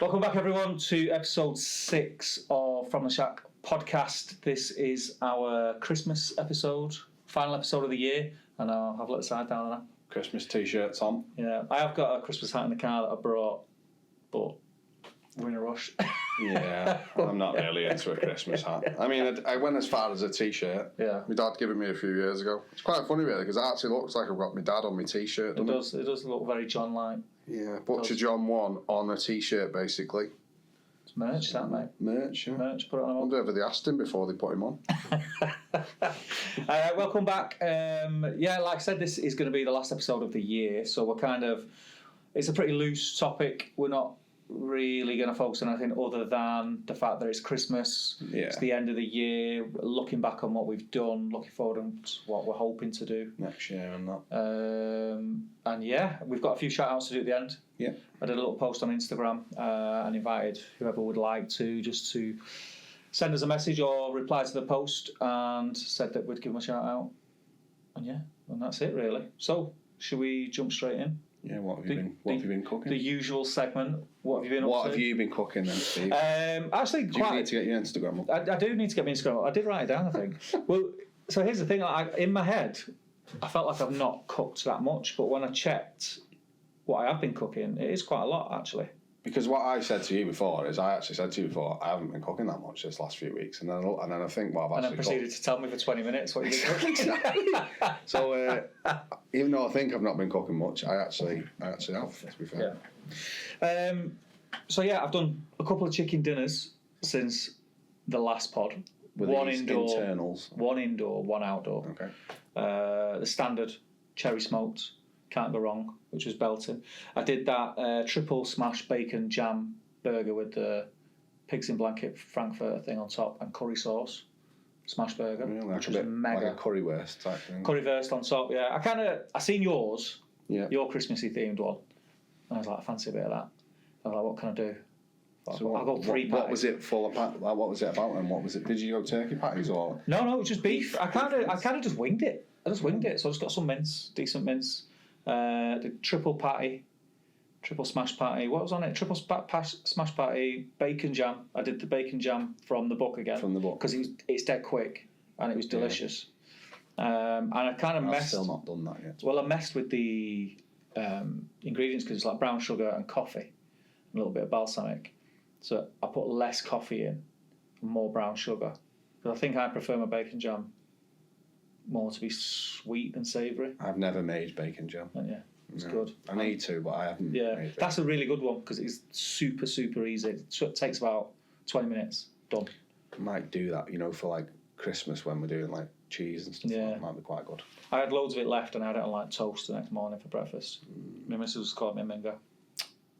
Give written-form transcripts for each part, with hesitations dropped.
Welcome back, everyone, to episode 6 of From the Shack podcast. This is our Christmas episode, final episode of the year, and I'll have a little side down on that. Christmas t-shirts on. Yeah, I have got a Christmas hat in the car that I brought, but we're in a rush. Yeah, I'm not really into a Christmas hat. I mean, I went as far as a t-shirt. Yeah. My dad gave it me a few years ago. It's quite funny, really, because it actually looks like I've got my dad on my t-shirt. It does look very John-like. Yeah, Butcher John 1 on a t-shirt, basically. It's merch, that, mate. Merch, yeah. Merch, put it on I a wonder if they asked him before they put him on. Welcome back. Yeah, like I said, this is going to be the last episode of the year, so it's a pretty loose topic. We're not really going to focus on anything other than the fact that it's Christmas. Yeah. It's the end of the year, looking back on what we've done, looking forward to what we're hoping to do next year and that. And yeah, we've got a few shout outs to do at the end. Yeah, I did a little post on Instagram and invited whoever would like to send us a message or reply to the post, and said that we'd give them a shout out. And yeah, and that's it really. So should we jump straight in? Yeah, what have you been cooking? The usual segment. What have you been up to? What have you been cooking then, Steve? Actually, do you need to get your Instagram up? I do need to get my Instagram up. I did write it down, I think. Well, so here's the thing. In my head, I felt like I've not cooked that much, but when I checked what I have been cooking, it is quite a lot, actually. Because what I said to you before is, I haven't been cooking that much this last few weeks, and then I think, well, I've actually and then proceeded to tell me for 20 minutes what you've been cooking. So even though I think I've not been cooking much, I actually have, to be fair. Yeah. So yeah, I've done a couple of chicken dinners since the last pod. One indoor, internals. One indoor, one outdoor. Okay. The standard cherry smoked, can't go wrong, which was belting. I did that triple smash bacon jam burger with the pigs in blanket frankfurter thing on top and curry sauce smash burger, which was mega. Like a currywurst type thing. Currywurst on top, yeah. I seen yours, yeah, your Christmassy themed one, and I was like, I fancy a bit of that. I was like, what can I do? So I'll go 3 patties. What was it full of? What was it about? And what was it? Did you go turkey patties or? No, it was just beef. I kind of just winged it. So I just got some mince, decent mince. The triple patty, triple smash patty. What was on it? Triple smash patty, bacon jam. I did the bacon jam from the book again. From the book, because it's dead quick and it was delicious. Yeah. And I kind of messed. I've still not done that yet. Well, I messed with the ingredients because it's like brown sugar and coffee, and a little bit of balsamic. So I put less coffee in, and more brown sugar. Because I think I prefer my bacon jam more to be sweet than savoury. I've never made bacon jam. Yeah, it's good. I need to, but I haven't. Yeah, that's a really good one because it's super, super easy. It takes about 20 minutes. Done. I might do that, for like Christmas when we're doing like cheese and stuff. Yeah, that might be quite good. I had loads of it left and I had it on like toast the next morning for breakfast. My missus was calling me a mingo.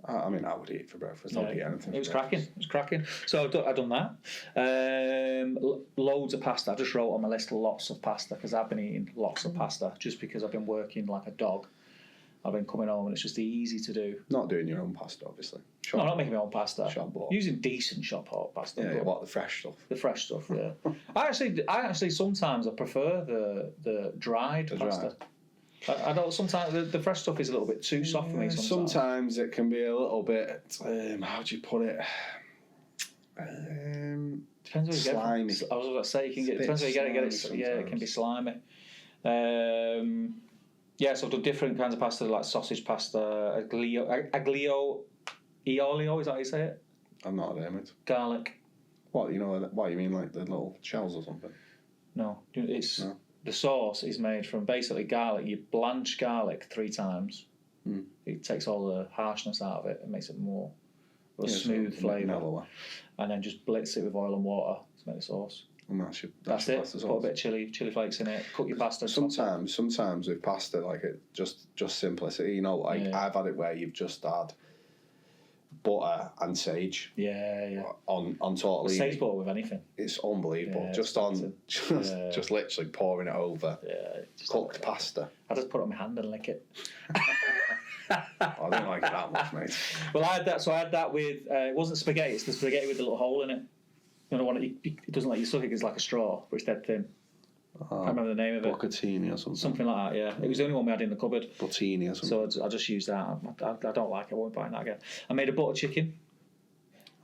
I mean, I would eat it for breakfast. I would eat anything. It was cracking. So I've done that. Loads of pasta. I just wrote on my list lots of pasta because I've been eating lots of pasta just because I've been working like a dog. I've been coming home and it's just easy to do. Not doing your own pasta, obviously. No, I'm not making my own pasta. Shop bought. Using decent shop bought pasta. Yeah, what, the fresh stuff? The fresh stuff, yeah. I actually sometimes I prefer the dried pasta. I don't. Sometimes the fresh stuff is a little bit too soft for me. Sometimes it can be a little bit. How do you put it? Depends where you slimy. Get it. I was going to say depends where you get it. Yeah, it can be slimy. So I've done different kinds of pasta, like sausage pasta, aglio e olio. Is that how you say it? I'm not a mate. Garlic. What you mean, like the little shells or something? No, the sauce is made from basically garlic. You blanch garlic 3 times. It takes all the harshness out of it and makes it more of a smooth flavour. And then just blitz it with oil and water to make the sauce. And that's it. Put a bit of chili flakes in it. Cook your pasta. Sometimes with pasta, like it just simplicity. I've had it where you've just had butter and sage. Yeah. On tortellini. Sage butter with anything. It's unbelievable. Yeah, just literally pouring it over. Yeah. Cooked pasta. I just put it on my hand and lick it. I don't like it that much, mate. Well, I had that. So I had that with. It wasn't spaghetti. It's the spaghetti with the little hole in it. You know, it doesn't let you suck it. It's like a straw, but it's dead thin. I can't remember the name of it. Bucatini or something. Something like that, yeah. It was the only one we had in the cupboard. Buttini or something. So I just used that. I don't like it. I won't buy that again. I made a butter chicken.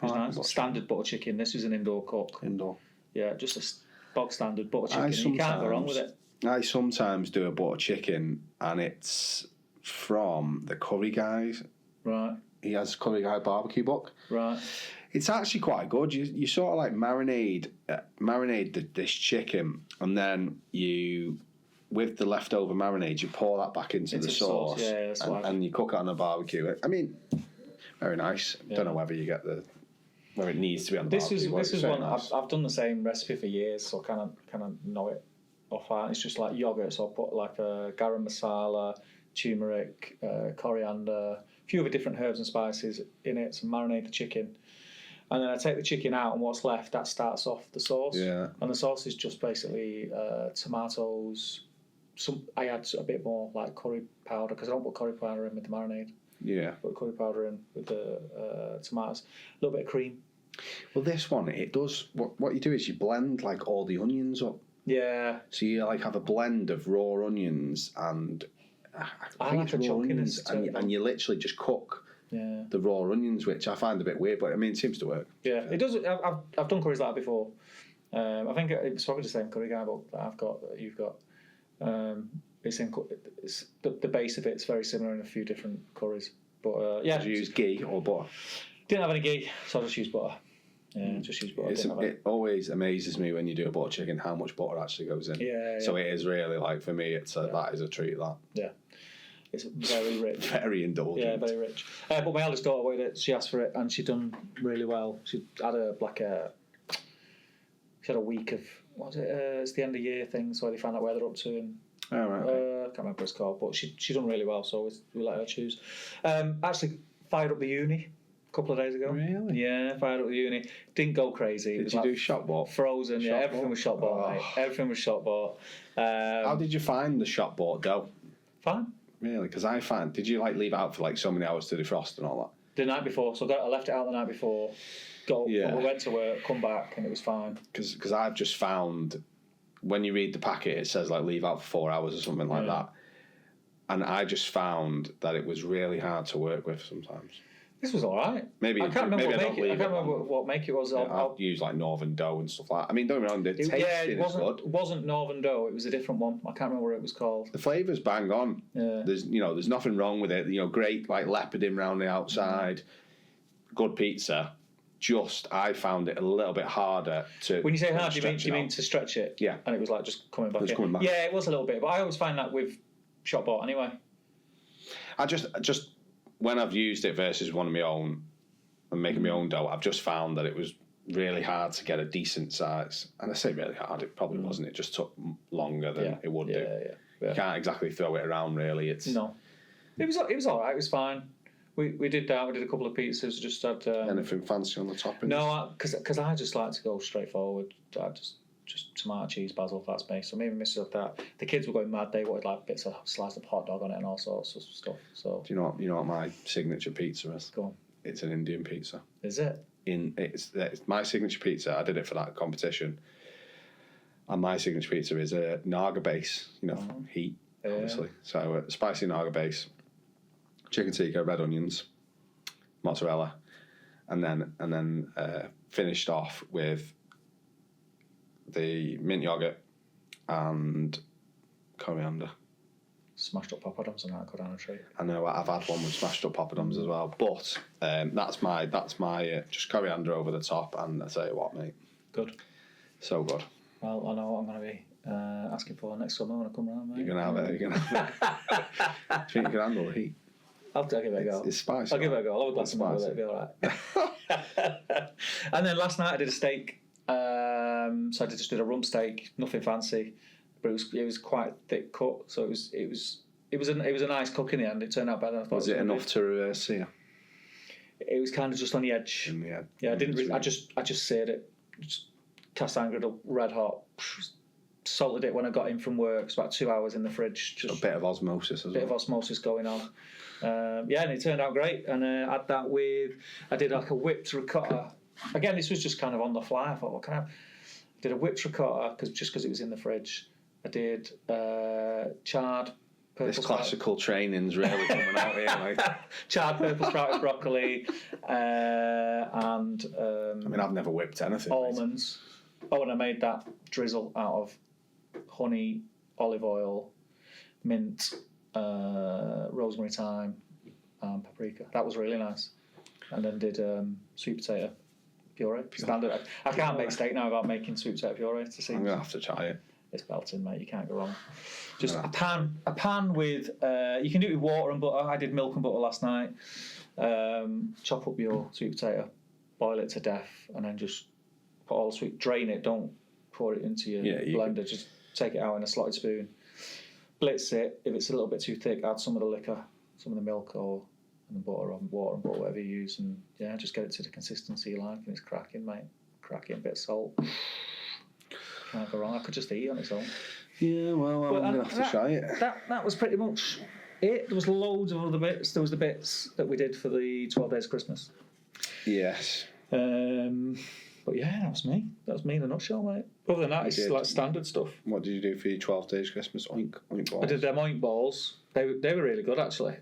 It was nice. Standard butter chicken. This was an indoor cook. Indoor. Yeah, just a bog standard butter chicken. You can't go wrong with it. I sometimes do a butter chicken, and it's from the Curry Guys. Right. He has Curry Guy barbecue book. Right. It's actually quite good. You sort of like marinate this chicken, and then you, with the leftover marinade, you pour that back into the sauce. Yeah, that's and you cook it on the barbecue. I mean, very nice. Yeah. Don't know whether you get where it needs to be on the barbecue. This is one nice. I've done the same recipe for years, so I kind of know it off heart. It's just like yogurt, so I put like a garam masala, turmeric, coriander, a few other different herbs and spices in it, so marinate the chicken. And then I take the chicken out, and what's left, that starts off the sauce. Yeah. And the sauce is just basically tomatoes. I add a bit more like curry powder, because I don't put curry powder in with the marinade. Yeah. Put curry powder in with the tomatoes. A little bit of cream. Well, this one, it does, what you do is you blend like all the onions up. Yeah. So you like have a blend of raw onions and I think it's raw onions, and you literally just cook the raw onions, which I find a bit weird, but I mean, it seems to work. Yeah, it does. I've done curries like that before. I think it's probably the same curry guy book that I've got, that you've got. It's the base of it's very similar in a few different curries. But yeah. Did you use ghee or butter? Didn't have any ghee, so I just used butter. Yeah, just use butter. It always amazes me when you do a butter chicken how much butter actually goes in. Yeah. So it is really like, for me, that is a treat. That. Yeah. It's very rich. Very indulgent. Yeah, very rich. But my eldest daughter wanted it. She asked for it, and she done really well. She had she had a week of, what was it? It's the end of year thing, so they found out where they're up to. And oh, right. I can't remember what it's called, but she done really well, so we let her choose. Actually, fired up the uni a couple of days ago. Really? Yeah, fired up the uni. Didn't go crazy. Did you do shop bought? Frozen, yeah. Everything was shop bought, mate. Everything was shop bought. How did you find the shop bought dough? Fine. Really? Because did you like leave it out for like so many hours to defrost and all that? The night before, so I left it out the night before. We went to work, come back, and it was fine. Because I've just found, when you read the packet, it says like leave out for 4 hours or something like that. And I just found that it was really hard to work with sometimes. This was all right. Maybe I can't remember what make it was. I'll use like Northern dough and stuff like that. I mean, don't get me wrong, the taste is good. It wasn't Northern dough. It was a different one. I can't remember what it was called. The flavour's bang on. Yeah. There's nothing wrong with it. Great like leoparding round the outside. Good pizza. Just I found it a little bit harder to. When you say hard, do you mean to stretch it? Yeah. And it was like just coming back. Coming back. Yeah, it was a little bit, but I always find that with shop bought anyway. I just when I've used it versus one of my own and making my own dough, I've just found that it was really hard to get a decent size. And I say really hard, it probably wasn't. It just took longer than it would do. Yeah. You can't exactly throw it around, really. No. It was all right. It was fine. We did that. We did a couple of pizzas. Just had anything fancy on the toppings? No, because I just like to go straightforward. I just tomato, cheese, basil. That's me. So me and Mrs. like that. The kids were going mad. They wanted like bits of sliced up hot dog on it and all sorts of stuff. So do you know what my signature pizza is? Go on. It's an Indian pizza. Is it? It's my signature pizza. I did it for that competition. And my signature pizza is a Naga base. Heat, obviously. So spicy Naga base, chicken tikka, red onions, mozzarella, and then finished off with the mint yogurt and coriander. Smashed up poppadoms and that go down a treat. I know I've had one with smashed up poppadoms as well, but that's my just coriander over the top, and I tell you what, mate, good, so good. Well, I know what I'm going to be asking for next summer when I come round, mate. You're going to have it. Do you think you can handle the heat? I'll give it a go. It's spicy. I'll give it a go. I'll have a glass of milk with it. It'll be all right. And then last night I did a steak. So I just did a rump steak, nothing fancy, but it was quite thick cut. So it was a nice cook in the end. It turned out better than I thought. Was it enough to sear? It was kind of just on the edge. Yeah, I didn't. I just seared it. Just cast iron griddle, red hot. Salted it when I got in from work. It's about 2 hours in the fridge. Just a bit of osmosis as well. Bit of osmosis going on. And it turned out great. And I had that I did like a whipped ricotta. Again, this was just kind of on the fly. I thought, what can I have? I did a whipped ricotta because it was in the fridge. I did charred purple. This classical training's really coming out here, mate. Charred purple sprouted broccoli, and and I mean, I've never whipped anything. almonds. Oh, and I made that drizzle out of honey, olive oil, mint, rosemary, thyme, and paprika. That was really nice. And then did sweet potato puree. Standard. I can't make steak now without making sweet potato puree. I'm gonna have to try it. It's belting, mate. You can't go wrong. Just a pan with. You can do it with water and butter. I did milk and butter last night. Chop up your sweet potato, boil it to death, and then just put all the sweet. Drain it. Don't pour it into your blender. Just take it out in a slotted spoon. Blitz it. If it's a little bit too thick, add some of the liquor, some of the milk, or and the butter, or water and butter, whatever you use, and just get it to the consistency you like, and it's cracking, mate. Cracking. Bit of salt. Can't go wrong. I could just eat on its own. Yeah, well, I'm going to have to try it. That was pretty much it. There was loads of other bits. There was the bits that we did for the 12 Days of Christmas. Yes. But yeah, that was me. That was me in a nutshell, mate. Other than that, it's like standard stuff. What did you do for your 12 Days Christmas? Oink balls? I did them oink balls. They were really good, actually.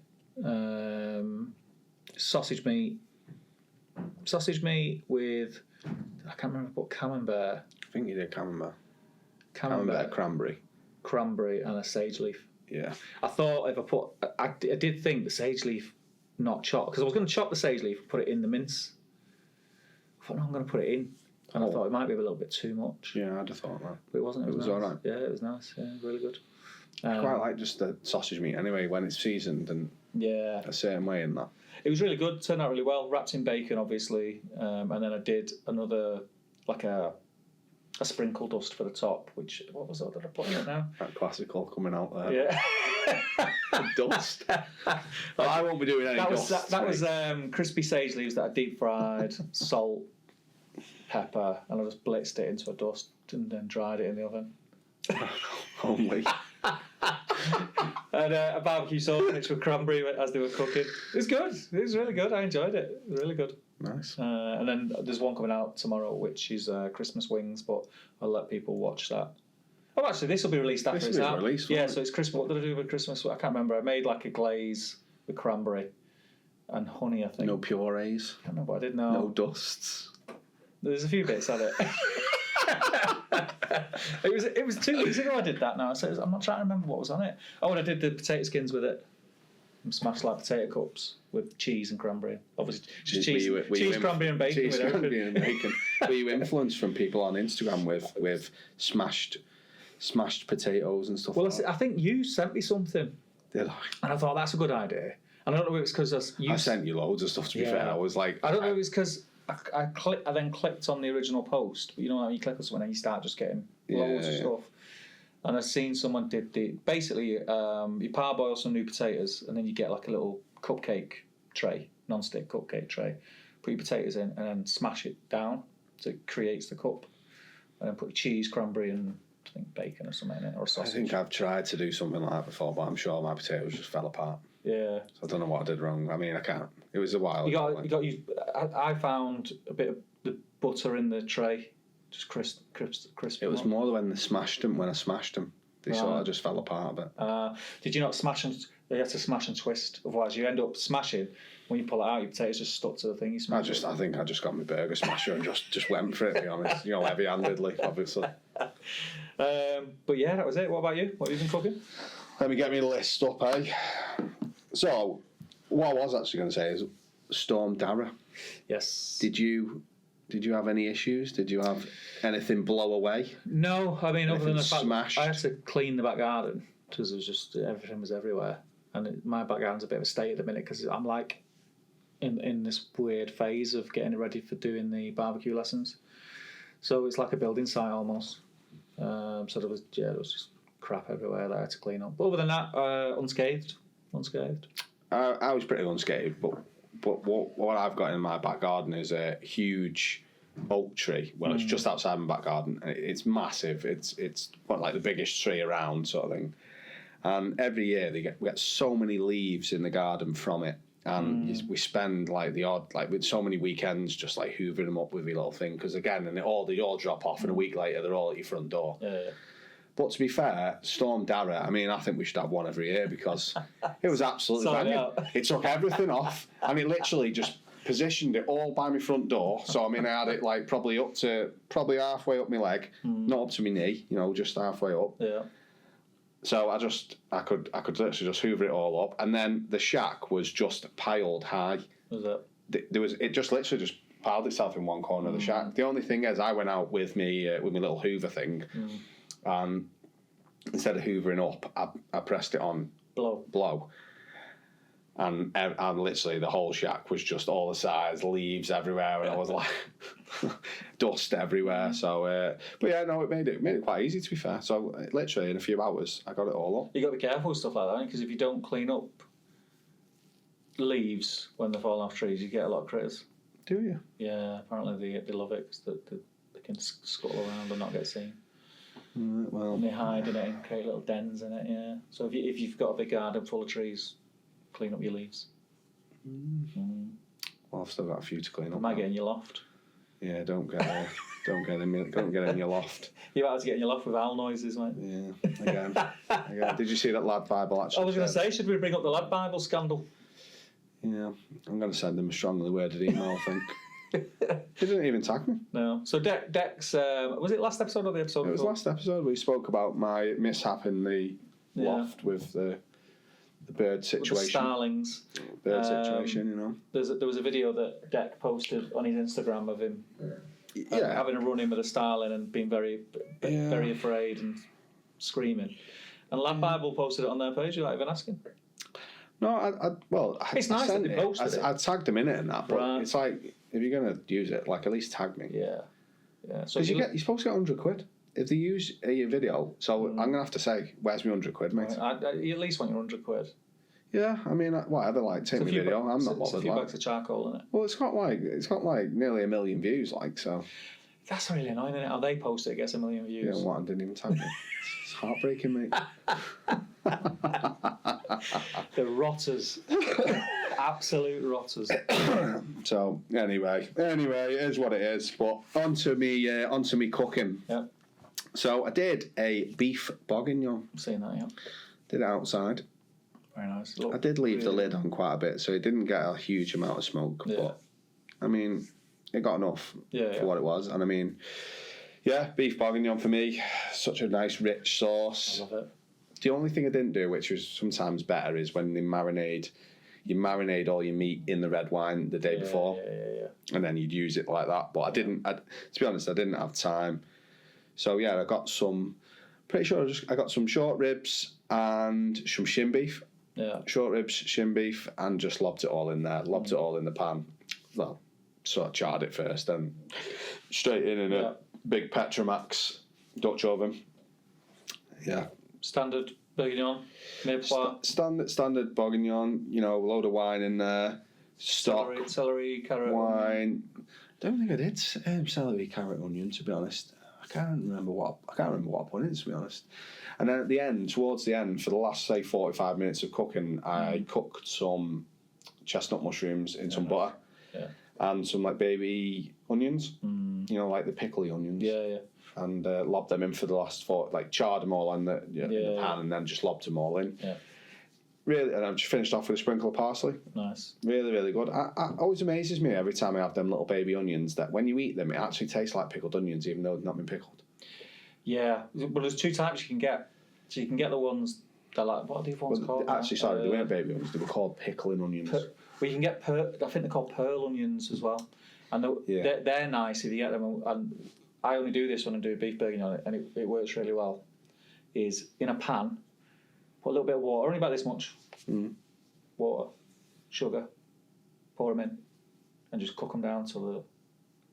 Sausage meat with, I can't remember what camembert. I think you did camembert, Camembert, cranberry, and a sage leaf. Yeah. I thought if I did think the sage leaf not chopped, because I was going to chop the sage leaf and put it in the mince. I thought, no, I'm going to put it in. And I thought it might be a little bit too much. Yeah, I'd have thought that. But it wasn't. It was nice. all right. Yeah, it was nice. Yeah, really good. I quite like just the sausage meat anyway when it's seasoned and a certain way in that. It was really good. Turned out really well. Wrapped in bacon, obviously. And then I did another, like a sprinkle dust for the top, which, what was that I put in it now? That classical coming out there. Yeah. Dust. Well, I won't be doing any dust. That was crispy sage leaves that I deep fried, salt, pepper, and I just blitzed it into a dust and then dried it in the oven. Only. And a barbecue sauce mixed with cranberry as they were cooking. It was good. It was really good. I enjoyed it. It was really good. Nice. And then there's one coming out tomorrow, which is Christmas wings, but I'll let people watch that. Oh, actually, this will be released after it's out. Yeah, so it's Christmas. What did I do with Christmas? I can't remember. I made like a glaze with cranberry and honey, I think. No purees. I can't remember what I did now. No dusts. There's a few bits at it. It was 2 weeks ago I did that now. So I'm not trying to remember what was on it. Oh, and I did the potato skins with it. Smashed like potato cups with cheese and cranberry. Obviously, just cheese, cranberry and bacon. Cheese, cranberry and bacon. Were you influenced from people on Instagram with smashed potatoes and stuff? Well, like I think you sent me something. Did I? And I thought that's a good idea. And I don't know if it's because I sent you loads of stuff. To be fair, I was like, I don't know if it's because I then clicked on the original post. But you know, when you click on something and you start just getting loads of stuff. And I've seen someone did basically you parboil some new potatoes and then you get like a little cupcake tray, non-stick cupcake tray. Put your potatoes in and then smash it down so it creates the cup. And then put cheese, cranberry, and I think bacon or something in it, or sausage. I think I've tried to do something like that before, but I'm sure my potatoes just fell apart. Yeah. So I don't know what I did wrong. I mean, I can't. It was a while ago. I found a bit of the butter in the tray, just crisp. It was more when I smashed them. They sort of just fell apart a bit. Did you not smash and? You had to smash and twist, otherwise you end up smashing. When you pull it out, your potatoes just stuck to the thing you smashed. I think I just got my burger smasher and just went for it. To be honest, heavy-handedly, obviously. But yeah, that was it. What about you? What have you been cooking? Let me get my list up, eh? So, what I was actually going to say is Storm Dara. Yes. Did you have any issues? Did you have anything blow away? No, I mean, other than the fact smashed? I had to clean the back garden because it was just everything was everywhere, and my back garden's a bit of a state at the minute because I'm like in this weird phase of getting ready for doing the barbecue lessons. So it's like a building site almost. So there was just crap everywhere that I had to clean up. But other than that, unscathed. I was pretty unscathed, but what I've got in my back garden is a huge oak tree. Well, it's just outside my back garden. It's massive. It's like the biggest tree around, sort of thing. And every year we get so many leaves in the garden from it, and we spend like with so many weekends just like hoovering them up with your little thing. Because again, they all drop off, and a week later they're all at your front door. Yeah. But to be fair, Storm Dara, I mean, I think we should have one every year because it was absolutely banging. It took everything off, and it literally just positioned it all by my front door. So I mean, I had it like probably halfway up my leg, not up to my knee. You know, just halfway up. Yeah. So I could literally just hoover it all up, and then the shack was just piled high. Was it? It just literally just piled itself in one corner of the shack. The only thing is, I went out with me my little Hoover thing, and instead of hoovering up, I pressed it on blow. And literally the whole shack was just all the sides, leaves everywhere, and I was like dust everywhere. So, but yeah, no, it made it quite easy, to be fair. So literally in a few hours, I got it all up. You got to be careful with stuff like that, because if you don't clean up leaves when they're falling off trees, you get a lot of critters. Do you? Yeah, apparently they love it because they can scuttle around and not get seen. Well, And they hide in it and create little dens in it. Yeah. So if you've got a big garden full of trees, clean up your leaves. Well, I've still got a few to clean up. Might get in your loft. Yeah, don't get in your loft. You might have to get in your loft with owl noises, mate. Yeah, again. Did you see that Lad Bible actually? I was going to say, should we bring up the Lad Bible scandal? Yeah, I'm going to send him a strongly worded email, I think. He didn't even tag me. No. So Dex, was it last episode or the episode before? It was last episode. We spoke about my mishap in the loft with the bird situation. With the starlings. Bird situation, you know. There was a video that Deck posted on his Instagram of him having a run in with a starling and being very afraid and screaming. And Lad Bible posted it on their page without even asking. No, it's nice that they posted it. I tagged them in it and that, but it's like, if you're going to use it, like, at least tag me. Yeah. So because you're supposed to get £100 if they use your video. So I'm going to have to say, where's my £100, mate? You at least want your £100. Yeah, I mean, whatever. Like, take my video. I'm not bothered. It's a few bags of charcoal in it. Well, it's got like nearly 1 million views. Like, so. That's really annoying, isn't it? How they post it gets 1 million views. Yeah, what? I didn't even tag me. It's heartbreaking, mate. The rotters. Absolute rotters. So anyway, it is what it is. But onto me cooking. Yep. So I did a beef bourguignon. I've seen that, yeah. Did it outside. Very nice. I did leave the lid on quite a bit, so it didn't get a huge amount of smoke. Yeah. But I mean, it got enough for what it was. And I mean, yeah, beef bourguignon for me, such a nice rich sauce. I love it. The only thing I didn't do, which was sometimes better, is when you marinate all your meat in the red wine the day before, and then you'd use it like that. But I didn't. To be honest, I didn't have time. So yeah, I got some. Pretty sure I got some short ribs and some shin beef. Yeah. Short ribs, shin beef, and just lobbed it all in there. Lobbed it all in the pan. Well, sort of charred it first, then straight in a big Petromax Dutch oven. Yeah. Standard bourguignon, Standard bourguignon. You know, load of wine in there. Stock, celery, carrot, wine. Don't think I did celery, carrot, onion. To be honest, I can't remember what I put in. To be honest, and then at the end, towards the end, for the last say 45 minutes of cooking, I cooked some chestnut mushrooms in some butter, and some like baby onions. You know, like the pickly onions. Yeah. And lobbed them in for the last charred them all in the pan, and then just lobbed them all in. Yeah. Really, and I've just finished off with a sprinkle of parsley. Nice. Really, really good. It always amazes me every time I have them little baby onions that when you eat them, it actually tastes like pickled onions, even though they've not been pickled. Yeah, but there's two types you can get. So you can get the ones that like, what are the other ones called? Actually, sorry, they weren't baby onions. They were called pickling onions. Well, you can get I think they're called pearl onions as well, and they're nice if you get them. And I only do this when I do beef bourguignon, and it works really well. Is in a pan. Put a little bit of water, only about this much. Water, sugar, pour them in, and just cook them down till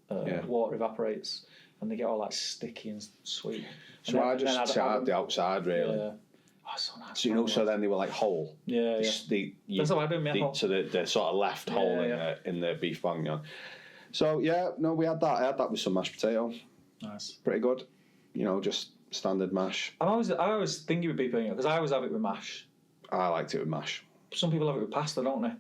the water evaporates, and they get all like sticky and sweet. So I just charred the outside, really. Yeah. Oh, so nice. So so then they were like whole. Yeah. That's how I do them. So the sort of left hole in the beef bourguignon. So we had that. I had that with some mashed potato. Nice. Pretty good. You know, just standard mash. I always think with beef bourguignon because I always have it with mash. I liked it with mash. Some people have it with pasta, don't they?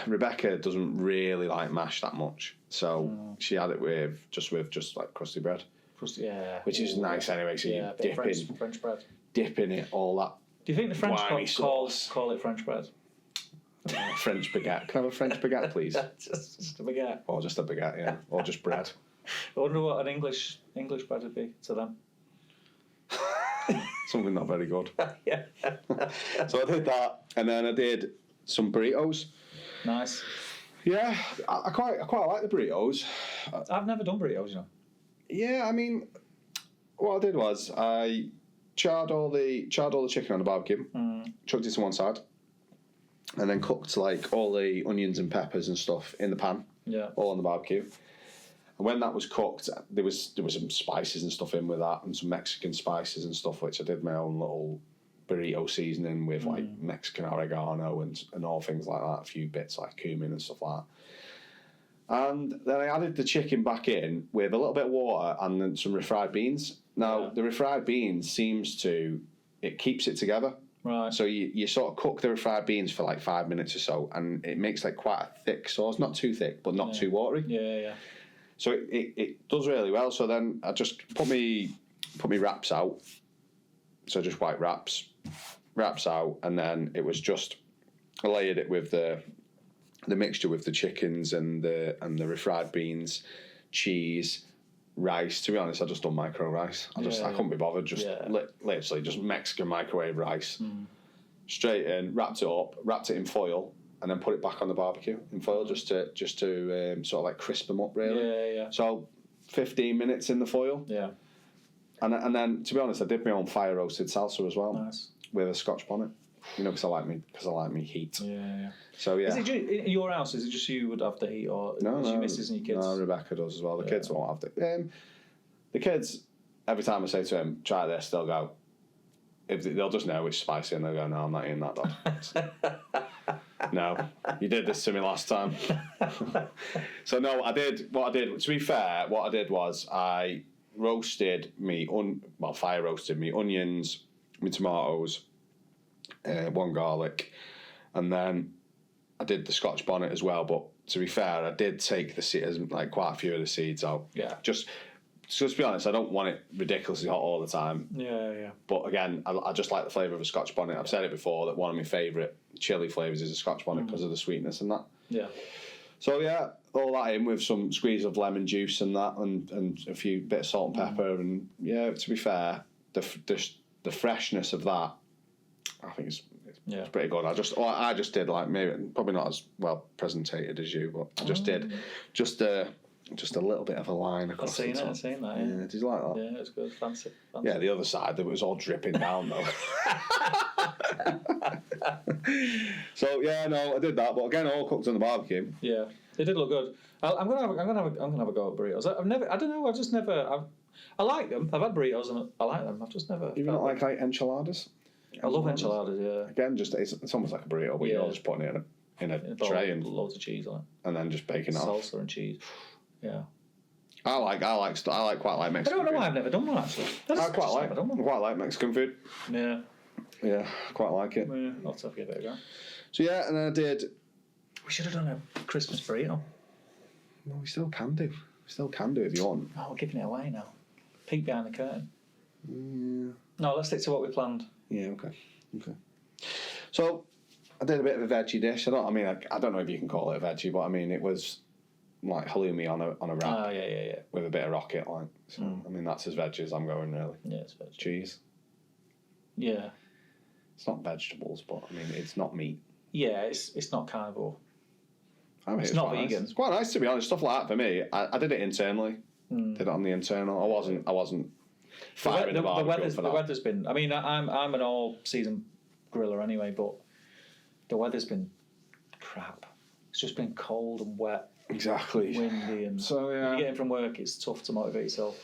Rebecca doesn't really like mash that much, so she had it with just like crusty bread. Which is nice anyway. So you dip French bread. Dip in it, all that. Do you think the French call it French bread? French baguette. Can I have a French baguette, please? just a baguette. Or just a baguette, yeah. Or just bread. I wonder what an English bread would be to them. Something not very good. Yeah. So I did that, and then I did some burritos. Nice. Yeah, I quite like the burritos. I've never done burritos, you know. Yeah, I mean, what I did was I charred all the chicken on the barbecue, chucked it to one side, and then cooked like all the onions and peppers and stuff in the pan, all on the barbecue. And when that was cooked, there was some spices and stuff in with that, and some Mexican spices and stuff, which I did my own little burrito seasoning with, like Mexican oregano and all things like that, a few bits like cumin and stuff like that. And then I added the chicken back in with a little bit of water and then some refried beans. Now, the refried beans it keeps it together. Right. So you sort of cook the refried beans for like 5 minutes or so, and it makes like quite a thick sauce. Not too thick, but not too watery. Yeah. So it does really well. So then I just put me wraps out. So just white wraps out, and then it was just I layered it with the mixture with the chickens and the refried beans, cheese, rice. To be honest, I just done micro rice. I couldn't be bothered. Just literally just Mexican microwave rice, straight in, wrapped it in foil, and then put it back on the barbecue in foil just to sort of like crisp them up really. Yeah. So 15 minutes in the foil. Yeah. And then, to be honest, I did my own fire roasted salsa as well. Nice. With a Scotch bonnet. You know, because I like me heat. Yeah. So yeah. Is it in your house? Is it just you would have the heat, or is your missus and your kids? No, Rebecca does as well. The kids won't have the kids. Every time I say to them, "Try this," they'll go. They'll just know it's spicy, and they'll go, "No, I'm not eating that, Dad." No, you did this to me last time. So no, I did. What I did, to be fair, what I did was I roasted fire roasted me onions, me tomatoes, one garlic, and then I did the Scotch bonnet as well. But to be fair, I did take the seeds, like quite a few of the seeds out. Yeah. Just to be honest, I don't want it ridiculously hot all the time. Yeah. But again, I just like the flavour of a Scotch bonnet. I've said it before that one of my favourite chili flavours is a Scotch bonnet because of the sweetness and that. Yeah. So yeah, all that in with some squeeze of lemon juice and that, and a few bit of salt and pepper, and yeah. To be fair, the freshness of that, I think it's pretty good. I just did like maybe probably not as well presentated as you, but I just did just a little bit of a line across. I've seen that. Yeah. Did you like that? Yeah, it's good. Fancy. Yeah, the other side, it was all dripping down though. So yeah, no, I did that, but again, all cooked on the barbecue. Yeah, they did look good. I'm gonna have a go at burritos. I like them. I've had burritos and I like them. I've just never. You not like enchiladas? I love enchiladas. Yeah. Again, it's almost like a burrito, but you're just putting it in a tray and loads of cheese on it, and then just baking it off. Salsa and cheese. Yeah. I quite like Mexican. I don't know food. why I've never done one actually. I quite like Mexican food. Yeah. Yeah, quite like it. Yeah, I'll have to give it a go. So yeah, and then I did. We should have done a Christmas burrito. Well, we still can do. If you want. Oh, we're giving it away now. Peek behind the curtain. Yeah. No, let's stick to what we planned. Yeah. Okay. So I did a bit of a veggie dish. I don't know if you can call it a veggie, but I mean it was like halloumi on a wrap. Oh, yeah. With a bit of rocket, like. So, I mean, that's as veggie as I'm going, really. Yeah, it's veggie. Cheese. Yeah. It's not vegetables, but I mean, it's not meat. Yeah, it's not carnivore. I mean, it's not vegan. vegan. It's quite nice, to be honest. Stuff like that for me. I did it internally. Did it on the internal. I wasn't firing the barbecue for that. The weather's been. I mean, I'm an all-season griller anyway, but the weather's been crap. It's just been cold and wet. Exactly. Windy, and so yeah. When you get in from work, it's tough to motivate yourself.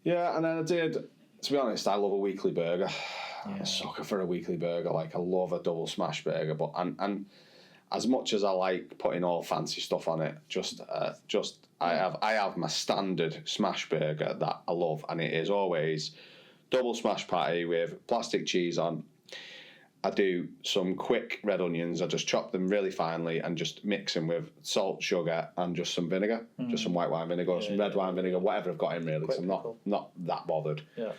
Yeah, and then I did. To be honest, I love a weekly burger. Yeah. I'm a sucker for a weekly burger. Like I love a double smash burger, but and as much as I like putting all fancy stuff on it, I have my standard smash burger that I love, and it is always double smash patty with plastic cheese on. I do some quick red onions. I just chop them really finely and just mix them with salt, sugar, and just some vinegar, just some white wine vinegar, or some red wine vinegar, whatever I've got in really. Because I'm not that bothered. Yeah.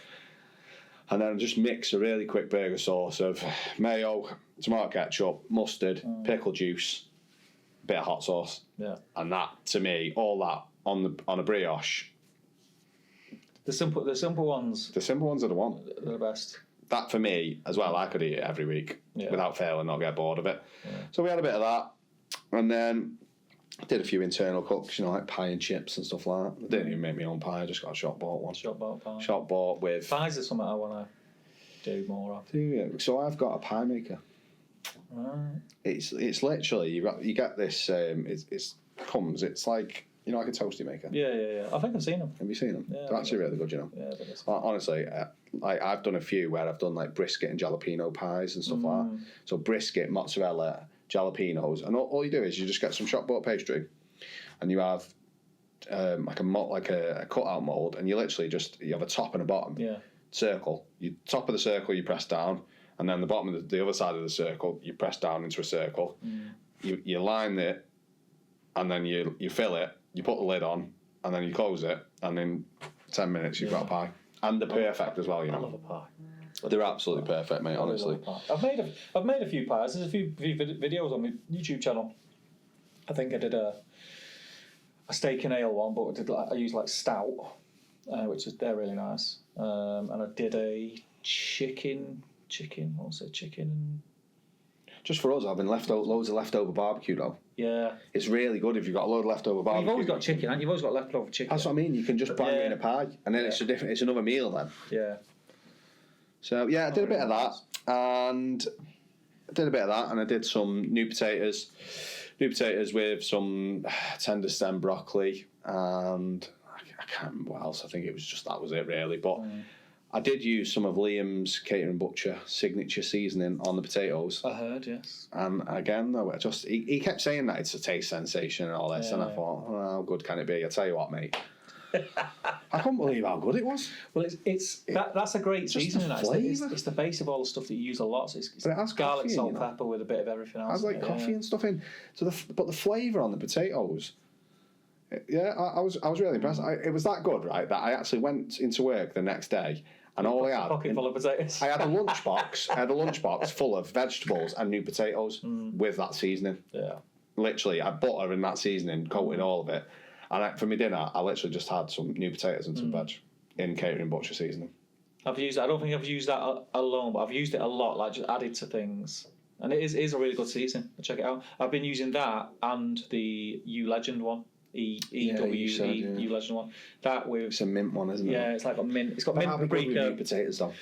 And then just mix a really quick burger sauce of mayo, tomato ketchup, mustard, pickle juice, bit of hot sauce. Yeah. And that, to me, all that on a brioche. The simple ones. The simple ones are the one. They're the best. That for me as well. I could eat it every week without fail and not get bored of it. Yeah. So we had a bit of that, and then did a few internal cooks, like pie and chips and stuff like that. I didn't even make my own pie. I just got a shop bought one. Shop bought pie. Shop bought with. Pies is something I want to do more of. So I've got a pie maker. Right. It's literally you get this. It's like like a toasty maker. Yeah. I think I've seen them. Have you seen them? Yeah, They're actually really good, Yeah, Honestly, I've done a few where I've done like brisket and jalapeno pies and stuff like that. So brisket, mozzarella, jalapenos, and all you do is you just get some shop bought pastry, and you have like a cut out mold, and you literally you have a top and a bottom. Yeah. Circle. You top of the circle you press down, and then the bottom of the other side of the circle you press down into a circle. You line it, and then you fill it. You put the lid on, and then you close it, and in 10 minutes you've got a pie. And they're perfect as well, I love a pie. They're absolutely perfect, mate. Honestly, I've made a few pies. There's a few videos on my YouTube channel. I think I did a steak and ale one, but I used like stout, they're really nice. And I did a chicken. What was it? Chicken and just for us, having loads of leftover barbecue though. yeah. It's really good if you've got a load of leftover barbecue. You've always got chicken, haven't you? You've always got leftover chicken. That's what I mean. You can just bang it in a pie, and then it's another meal then. Yeah. So yeah, I did a bit of that, and I did some new potatoes with some tender stem broccoli, and I can't remember what else. I think it was just that was it really, but. I did use some of Liam's Catering Butcher signature seasoning on the potatoes. I heard, yes. And again, though, he kept saying that it's a taste sensation and all this, and I thought, how good can it be? I tell you what, mate. I couldn't believe how good it was. Well, that's a great seasoning. Flavour. It's the base of all the stuff that you use a lot. So it's But it has garlic, coffee, salt, pepper with a bit of everything else. It has like coffee and stuff in. So but the flavour on the potatoes. Yeah, I was really impressed. It was that good, right? That I actually went into work the next day. And all I had, pocket full of potatoes. I had a lunchbox. I had a lunchbox full of vegetables and new potatoes with that seasoning. Yeah, literally, I had butter in that seasoning, coated all of it. And for my dinner, I literally just had some new potatoes and some veg in Catering Butcher seasoning. I don't think I've used that alone, but I've used it a lot, like just added to things. And it is a really good seasoning. Check it out. I've been using that and the U Legend one. U Legend one. That with It's a mint one, isn't it? Yeah, it's like got mint. It's got mint paprika. Potatoes though.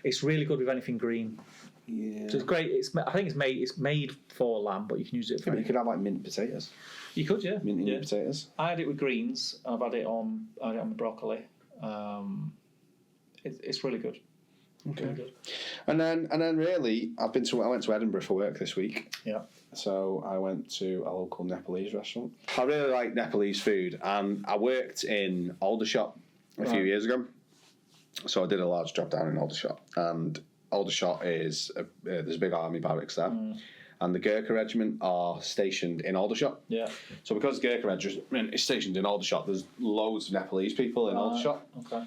It's really good with anything green. Yeah. So it's great. I think it's made for lamb, but you can use it for. You could have like mint potatoes. You could, yeah. Mint potatoes. I had it with greens. I've had it on the broccoli. It's really good. Okay. Really good. And then really, I went to Edinburgh for work this week. Yeah. So I went to a local Nepalese restaurant. I really like Nepalese food, and I worked in Aldershot a few years ago. So I did a large job down in Aldershot, and Aldershot is there's a big army barracks there, and the Gurkha Regiment are stationed in Aldershot. Yeah. So because the Gurkha Regiment is stationed in Aldershot, there's loads of Nepalese people in Aldershot. Okay.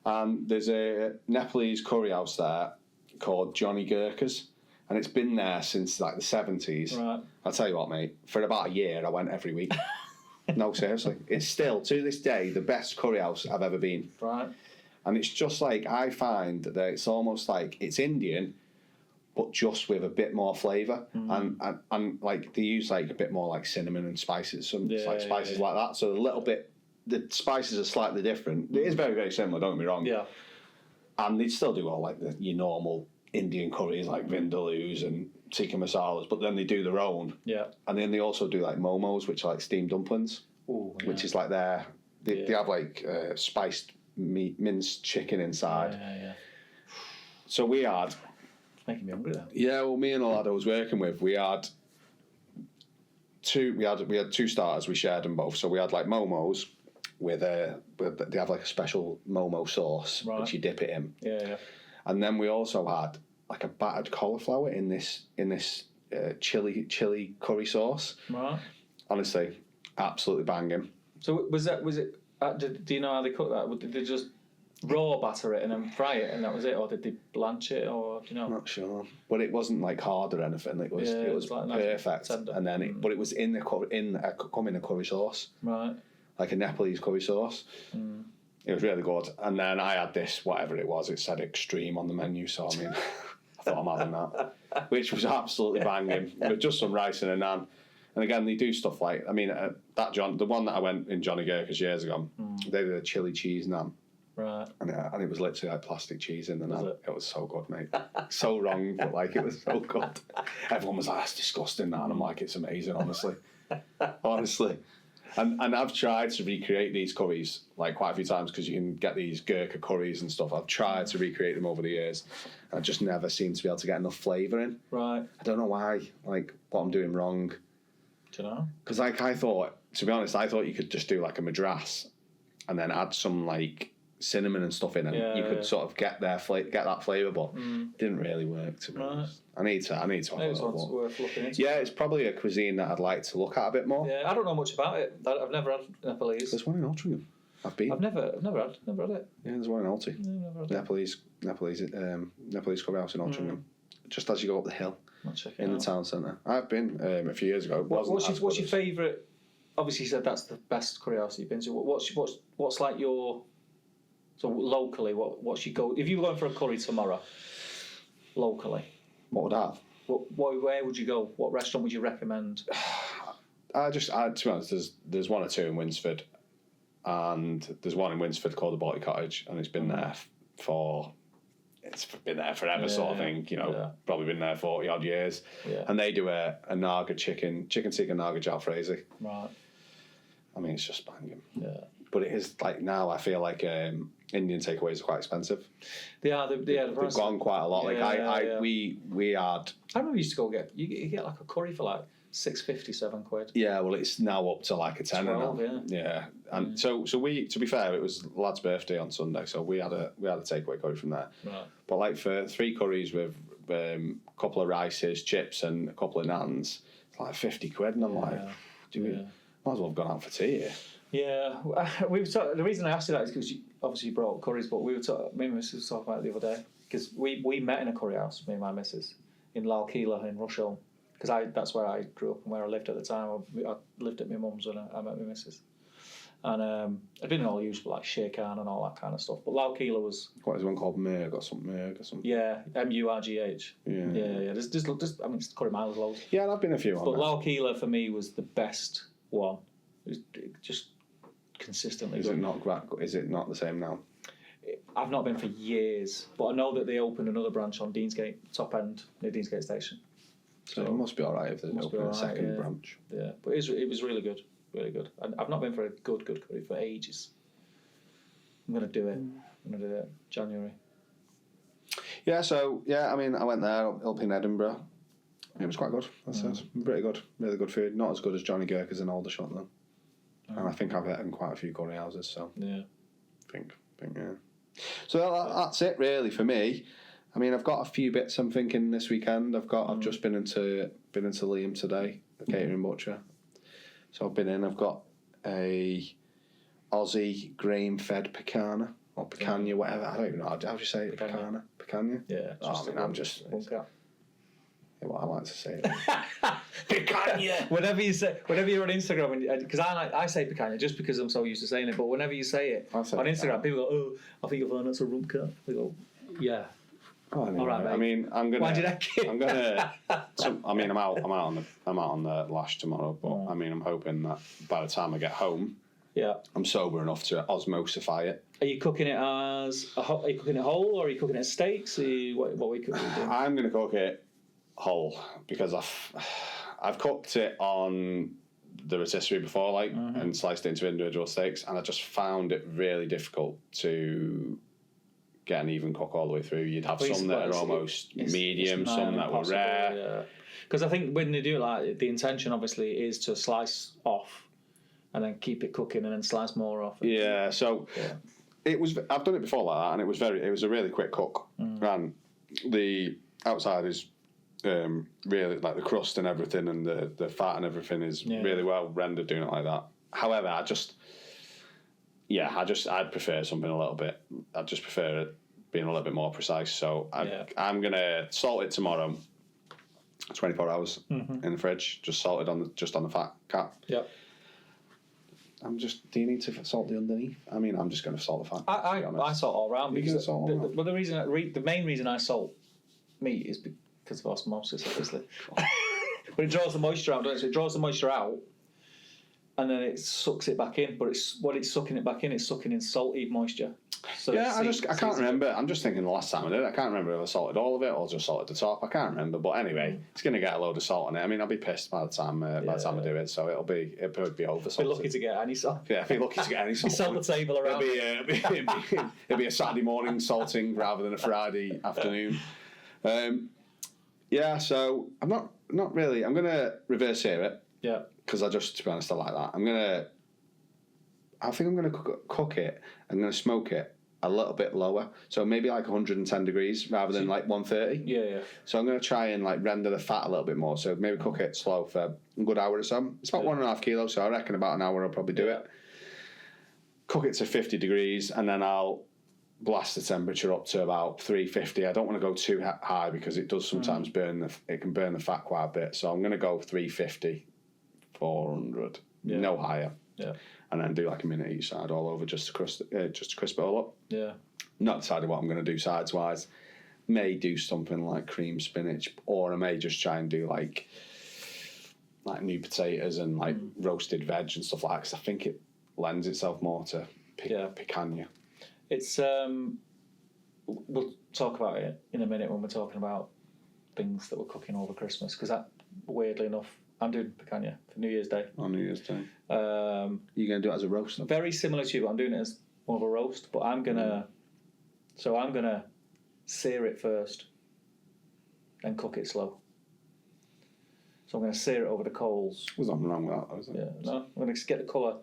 And there's a Nepalese curry house there called Johnny Gurkha's. And it's been there since like the 70s. Right. I'll tell you what, mate. For about a year, I went every week. No, seriously. It's still, to this day, the best curry house I've ever been. Right. And it's just like, I find that it's almost like it's Indian, but just with a bit more flavour. And like they use like a bit more like cinnamon and spices, spices like that. So a little bit, the spices are slightly different. It is very, very similar, don't get me wrong. Yeah. And they still do all like your normal Indian curries like vindaloos and tikka masalas, but then they do their own. Yeah. And then they also do like momos, which are like steamed dumplings, which is like they have like spiced meat, minced chicken inside. Yeah. So we had. It's making me hungry now. Yeah, well, me and the lad I was working with, we had two starters. We shared them both. So we had like momos with they have like a special momo sauce which you dip it in. Yeah. And then we also had like a battered cauliflower in this chili curry sauce. Right. Honestly, absolutely banging. So was it? Do you know how they cook that? Did they just raw batter it and then fry it, and that was it, or did they blanch it, or do you know? I'm not sure, but it wasn't like hard or anything. It was like perfect, tender. and then but it was in a curry sauce, Right. like a Nepalese curry sauce. It was really good, and then I had this whatever it was. It said extreme on the menu, so I mean, I thought I'm having that, which was absolutely banging with just some rice and a naan. And again, they do stuff like the one that I went in Johnny Gurkha's years ago. They did a chili cheese naan. Right. And it was literally like plastic cheese in the naan. It was so good, mate. So wrong, but like it was so good. Everyone was like, "That's disgusting," that, and I'm like, "It's amazing, honestly." Honestly. And I've tried to recreate these curries like quite a few times because you can get these Gurkha curries and stuff. I've tried to recreate them over the years. I just never seem to be able to get enough flavour in. Right. I don't know why. Like what I'm doing wrong. Do you know? Because like I thought, to be honest, I thought you could just do like a madras and then add some like cinnamon and stuff in, and you could sort of get that flavour, but it didn't really work, to be honest. I need to have Maybe a it's worth looking into. Yeah, it's probably a cuisine that I'd like to look at a bit more. Yeah, I don't know much about it. I've never had Nepalese. There's one in Altrincham. I've never had it. Yeah, there's one in Alty. Yeah, never had it. Nepalese curry house in Altrincham. Just as you go up the hill In the town centre. I've been a few years ago. What's your favourite? Obviously, you said that's the best curry house you've been to. What's like your locally? What's your go? If you were going for a curry tomorrow, locally, What would I have? Where would you go? What restaurant would you recommend? To be honest, there's one or two in Winsford, and there's one in Winsford called the Balti Cottage, and it's been there forever, sort of thing. Probably been there 40 odd years, and they do a naga chicken tikka naga jalfrezi. Right. I mean, it's just banging. Yeah. But it is like now. I feel like Indian takeaways are quite expensive. They are. They've gone quite a lot. We had. I remember we used to go get you get like a curry for like £6.50, £7. Yeah, well, it's now up to like a tenner 12, now. Yeah, and so we, to be fair, it was lad's birthday on Sunday, so we had a takeaway curry from there. Right. But like for 3 curries with a couple of rices, chips, and a couple of naans, it's like £50, and I'm like, might as well have gone out for tea here. Yeah, the reason I asked you that is because you brought up curries, but me and my missus was talking about it the other day because we met in a curry house, me and my missus, in Lal Keela in Rushall, because that's where I grew up and where I lived at the time. I lived at my mum's when I met my missus, and I'd been in all usual like Sher Khan and all that kind of stuff. But Lal Keela was what is one called Murg or something? Yeah, Murgh. Yeah. There's I mean, it's curry miles loads. Yeah, I've been a few on. But Lal Keela for me was the best one. It was just consistently. Is it not the same now? I've not been for years, but I know that they opened another branch on Deansgate, top end near Deansgate Station. So it must be all right if they open a second branch. Yeah, but it was really good, really good. I've not been for a good curry for ages. I'm gonna do it. January. Yeah, I mean, I went there up in Edinburgh. It was quite good. That's pretty good, really good food. Not as good as Johnny Gurkha's in Aldershot though. And I think I've eaten quite a few curry houses, so yeah. I think yeah. So that's it really for me. I mean, I've got a few bits I'm thinking this weekend. I've just been into Liam today, the catering butcher. So I've been in. I've got a Aussie grain-fed picanha or picanha, whatever. I don't even know how do you say it. Picanha. Yeah. I'm just. What I like to say. Picanha. Whenever you're on Instagram, because I say picanha just because I'm so used to saying it. But whenever you say it on Instagram, people go, "Oh, I think you'll find that's a rump cut." They go, "Yeah." Oh, anyway, all right, mate. I mean, I'm gonna. Why did I I'm out on the lash tomorrow, but I mean, I'm hoping that by the time I get home, I'm sober enough to osmosify it. Are you cooking it whole, or are you cooking it as steaks? What are we cooking? I'm gonna cook it whole because I've cooked it on the rotisserie before, and sliced it into individual steaks, and I just found it really difficult to get an even cook all the way through. You'd have some that are almost medium, some that were rare. Because I think when they do it, like the intention obviously is to slice off and then keep it cooking and then slice more off. It was. I've done it before like that, and it was a really quick cook, and the outside is really like the crust and everything, and the fat and everything is really well rendered doing it like that. However, yeah, I'd prefer something a little bit. I'd just prefer it being a little bit more precise. So I'm gonna salt it tomorrow. 24 hours in the fridge, just salted on the fat cap. Yep. Do you need to salt the underneath? I mean, I'm just going to salt the fat. I salt all around because well, the main reason I salt meat is because of osmosis, obviously. But it draws the moisture out, doesn't it? So it draws the moisture out, and then it sucks it back in. But it's sucking it back in. It's sucking in salty moisture. So yeah, I can't remember. I'm just thinking the last time I did it. I can't remember if I salted all of it or just salted the top. I can't remember. But anyway, it's going to get a load of salt on it. I mean, I'll be pissed by the time I do it. So it'll probably be over. Be lucky to get any salt. Yeah, be lucky to get any salt. Salt the table around. It'll be a Saturday morning salting rather than a Friday afternoon. Yeah, so I'm not really. I'm going to reverse sear it. Yeah. Because to be honest, I like that. I think I'm going to cook it. I'm going to smoke it a little bit lower, so maybe like 110 degrees rather than like 130. Yeah. So I'm going to try and like render the fat a little bit more. So maybe cook it slow for a good hour or so. It's about 1.5 kilos, so I reckon about an hour I'll probably do it. Cook it to 50 degrees, and then I'll blast the temperature up to about 350. I don't want to go too high because it does sometimes it can burn the fat quite a bit. So I'm going to go 350, 400, no higher. Yeah. And then do like a minute each side all over just to crisp it all up. Yeah. Not decided what I'm going to do sides wise. May do something like cream spinach, or I may just try and do like new potatoes and like roasted veg and stuff like that, because I think it lends itself more to picanha. It's we'll talk about it in a minute when we're talking about things that we're cooking over Christmas, because that, weirdly enough, I'm doing picanha for New Year's Day. On New Year's Day. You're going to do it as a roast? Very similar to you, but I'm doing it as more of a roast. But I'm gonna sear it first, then cook it slow. So I'm gonna sear it over the coals. There's nothing wrong with that, though, is there? Yeah, no. I'm gonna get the colour,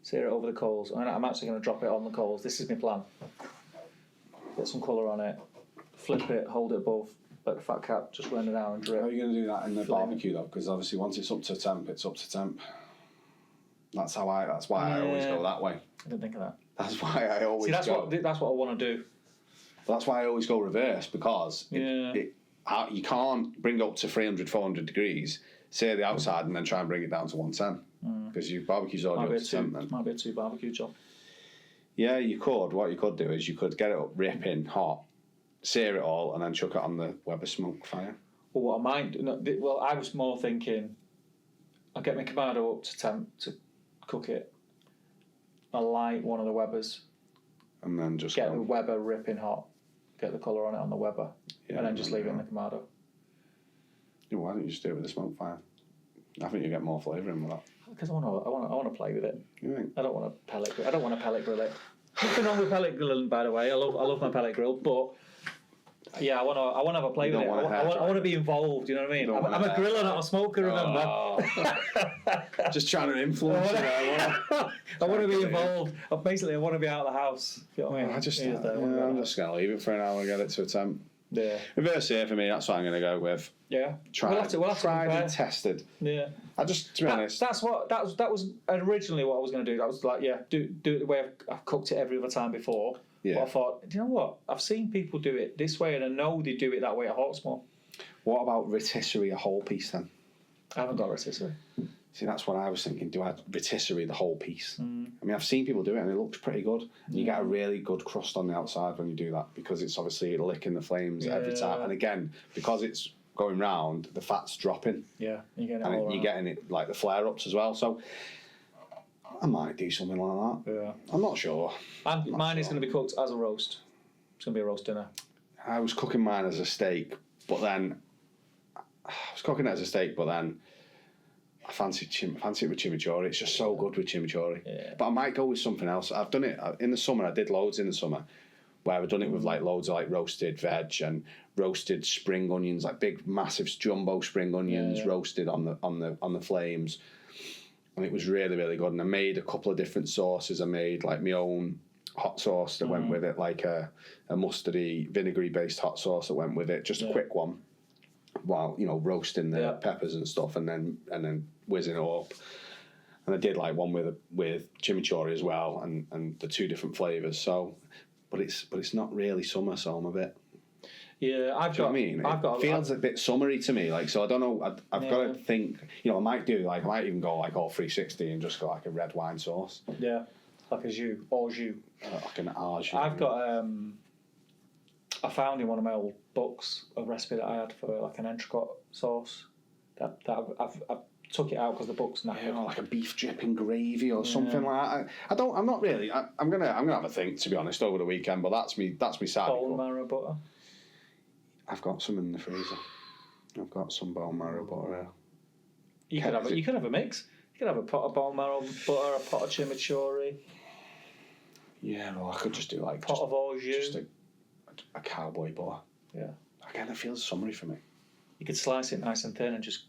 sear it over the coals, and I'm actually gonna drop it on the coals. This is my plan. Get some colour on it, flip it, hold it above. Let the fat cap just run it down and drip. How are you going to do that in the barbecue though? Because obviously once it's up to temp, it's up to temp. That's why I always go that way. I didn't think of that. That's why I always that's what I want to do. That's why I always go reverse, because you can't bring it up to 300, 400 degrees, sear the outside, and then try and bring it down to 110. Because your barbecue's already up to temp then. Might be a 2 barbecue job. Yeah, you could. What you could do is you could get it up ripping hot, sear it all, and then chuck it on the Weber smoke fire. Well, what I might do... Well, I was more thinking, I'll get my Kamado up to temp to cook it. I'll light one of the Webers. And then just get the Weber ripping hot. Get the colour on it on the Weber. And then just leave it in the Kamado. Yeah, why don't you just do it with a smoke fire? I think you get more flavour in with that. Because I want to play with it. You think? I don't want to pellet grill it. Nothing wrong with pellet grilling, by the way. I love my pellet grill, but yeah, I want to have a play with it. I want to be involved. You know what I mean? I'm a griller, not a smoker. Remember? Just trying to influence you. I want to be involved. Basically, I want to be out of the house. You know what I mean? I'm just going to leave it for an hour and get it to a temp. Yeah. Reverse here for me. That's what I'm going to go with. Yeah. We'll have tried and tested. Yeah. To be honest, that was originally what I was going to do. That was like, do it the way I've cooked it every other time before. Yeah. But I thought, do you know what? I've seen people do it this way, and I know they do it that way at Hawksmoor. What about rotisserie a whole piece then? I haven't got rotisserie. See, that's what I was thinking. Do I rotisserie the whole piece? I mean, I've seen people do it, and it looks pretty good. And you get a really good crust on the outside when you do that, because it's obviously licking the flames every time. And again, because it's going round, the fat's dropping. Yeah, you're getting it like the flare ups as well. So I might do something like that. Yeah, I'm not sure. Mine is going to be cooked as a roast. It's going to be a roast dinner. I was cooking mine as a steak, but then I fancy it with chimichurri. It's just so good with chimichurri. Yeah. But I might go with something else. I've done it in the summer. I did loads in the summer, where I've done it with like loads of like roasted veg and roasted spring onions, like big massive jumbo spring onions roasted on the flames, and it was really, really good. And I made a couple of different sauces. I made like my own hot sauce that went with it, like a mustardy, vinegary based hot sauce that went with it, just a quick one, while roasting the peppers and stuff, and then whizzing it up. and I did like one with chimichurri as well, and the 2 different flavors. So, but it's not really summer, so I'm a bit. Yeah, Do you know what I mean? It feels a bit summery to me. Like, so I don't know. I've got to think. I might even go like all 360 and just go like a red wine sauce. Yeah, like a jus, au jus. Like an au jus. I've got. I found in one of my old books a recipe that I had for like an entrecôte sauce. That I've took it out because the book's knackered. Like a beef dripping gravy or something like that. I'm not really. I'm gonna have a think, to be honest, over the weekend. But that's me Saturday. Bone marrow butter. I've got some in the freezer. I've got some bone marrow butter. You could have a mix. You could have a pot of bone marrow butter, a pot of chimichurri. Yeah, well, I could just do like pot of au jus. Just a cowboy butter. Yeah. Again, it feels summery for me. You could slice it nice and thin and just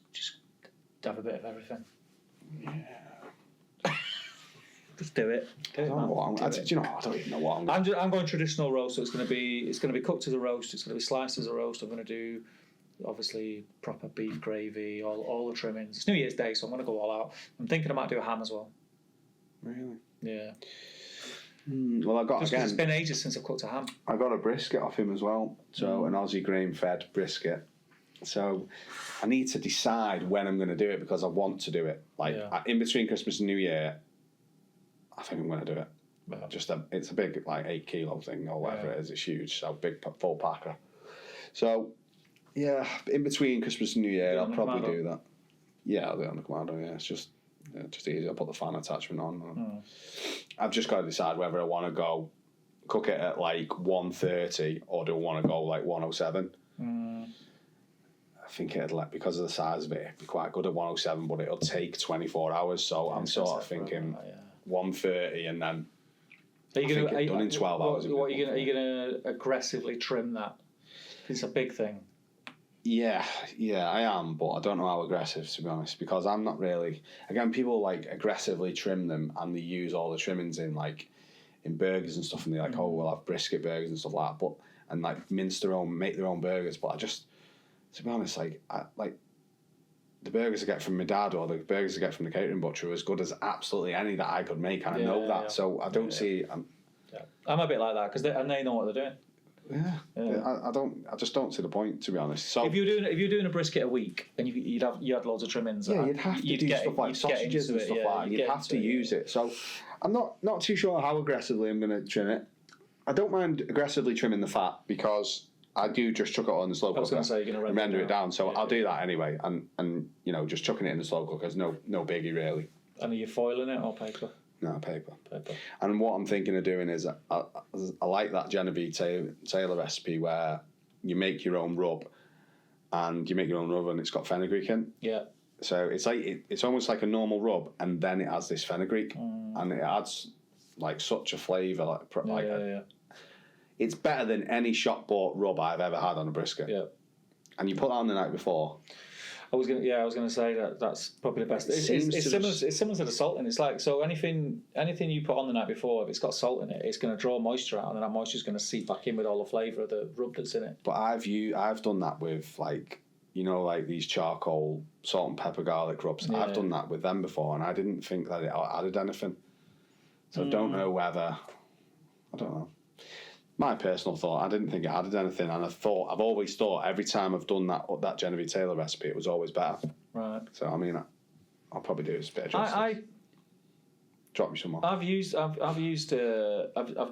have a bit of everything. Yeah. Just do it. I don't even know what I'm going traditional roast, so it's going to be cooked as a roast. It's going to be sliced as a roast. I'm going to do obviously proper beef gravy, all the trimmings. It's New Year's Day, so I'm going to go all out. I'm thinking I might do a ham as well. Really? Yeah. Well, it's been ages since I've cooked a ham. I got a brisket off him as well, so an Aussie grain-fed brisket. So I need to decide when I'm going to do it because I want to do it. In between Christmas and New Year, I think I'm going to do it. Yeah. It's a big 8 kilo thing or whatever it is. It's huge, so big full packer. So yeah, in between Christmas and New Year, I'll probably do that. Yeah, I'll do it on the Commando. Yeah, it's just easy. I'll put the fan attachment on. I've just got to decide whether I want to cook it at 1:30 or do I want to go 107. I think because of the size of it, it'd be quite good at 107, but it'll take 24 hours. So I'm sort of thinking 1:30 and then done in 12 hours. Are you going to aggressively trim that? It's a big thing. Yeah, I am, but I don't know how aggressive, to be honest, because I'm not really. Again, people aggressively trim them and they use all the trimmings in burgers and stuff, and they're like, oh, we'll have brisket burgers and stuff like that, and make their own burgers. But I just, to be honest, the burgers I get from my dad or the burgers I get from the catering butcher are as good as absolutely any that I could make, and I know that, so I don't see. I'm a bit like that because they know what they're doing. Yeah. I just don't see the point, to be honest. So if you're doing a brisket a week and you had loads of trimmings, you'd have to do stuff like sausages and stuff like that. You'd have to use it. So I'm not too sure how aggressively I'm going to trim it. I don't mind aggressively trimming the fat because I do just chuck it on the slow cooker. I was going to say you're going to render it down, so I'll do that anyway. And just chucking it in the slow cooker is no biggie really. And are you foiling it or paper? No, paper. And what I'm thinking of doing is I like that Genevieve Taylor recipe where you make your own rub and it's got fenugreek in. Yeah. So it's almost like a normal rub and then it has this fenugreek and it adds such a flavour. It's better than any shop bought rub I've ever had on a brisket. Yeah. And you put that on the night before. I was going to say that's probably the best. It's similar to the salt, and it's so anything you put on the night before, if it's got salt in it, it's going to draw moisture out, and then that moisture is going to seep back in with all the flavour of the rub that's in it. But I've done that with these charcoal salt and pepper garlic rubs. Yeah. I've done that with them before, and I didn't think that it added anything. So I don't know whether. I don't know. My personal thought, I didn't think it added anything, and I've always thought every time I've done that Genevieve Taylor recipe, it was always better. Right. So I mean, I'll probably do a bit of justice. Drop me some more. I've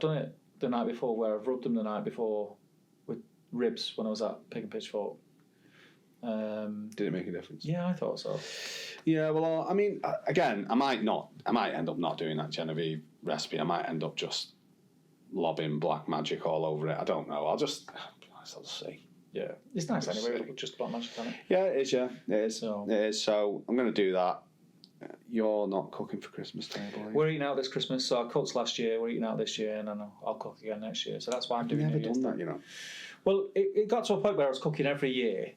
done it the night before, where I've rubbed them the night before with ribs when I was at Pig and Pitchfork. Did it make a difference? Yeah, I thought so. Yeah, well, I mean, again, I might end up not doing that Genevieve recipe. I might end up just lobbing black magic all over it. I don't know. I'll just see. Yeah, it's nice anyway. Just black magic on it. Yeah, it is. Yeah, it is. So. It is. So I'm going to do that. You're not cooking for Christmas table. We're eating out this Christmas. So I cooked last year. We're eating out this year, and I'll cook again next year. So that's why I'm doing. I've never done that, Well, it got to a point where I was cooking every year,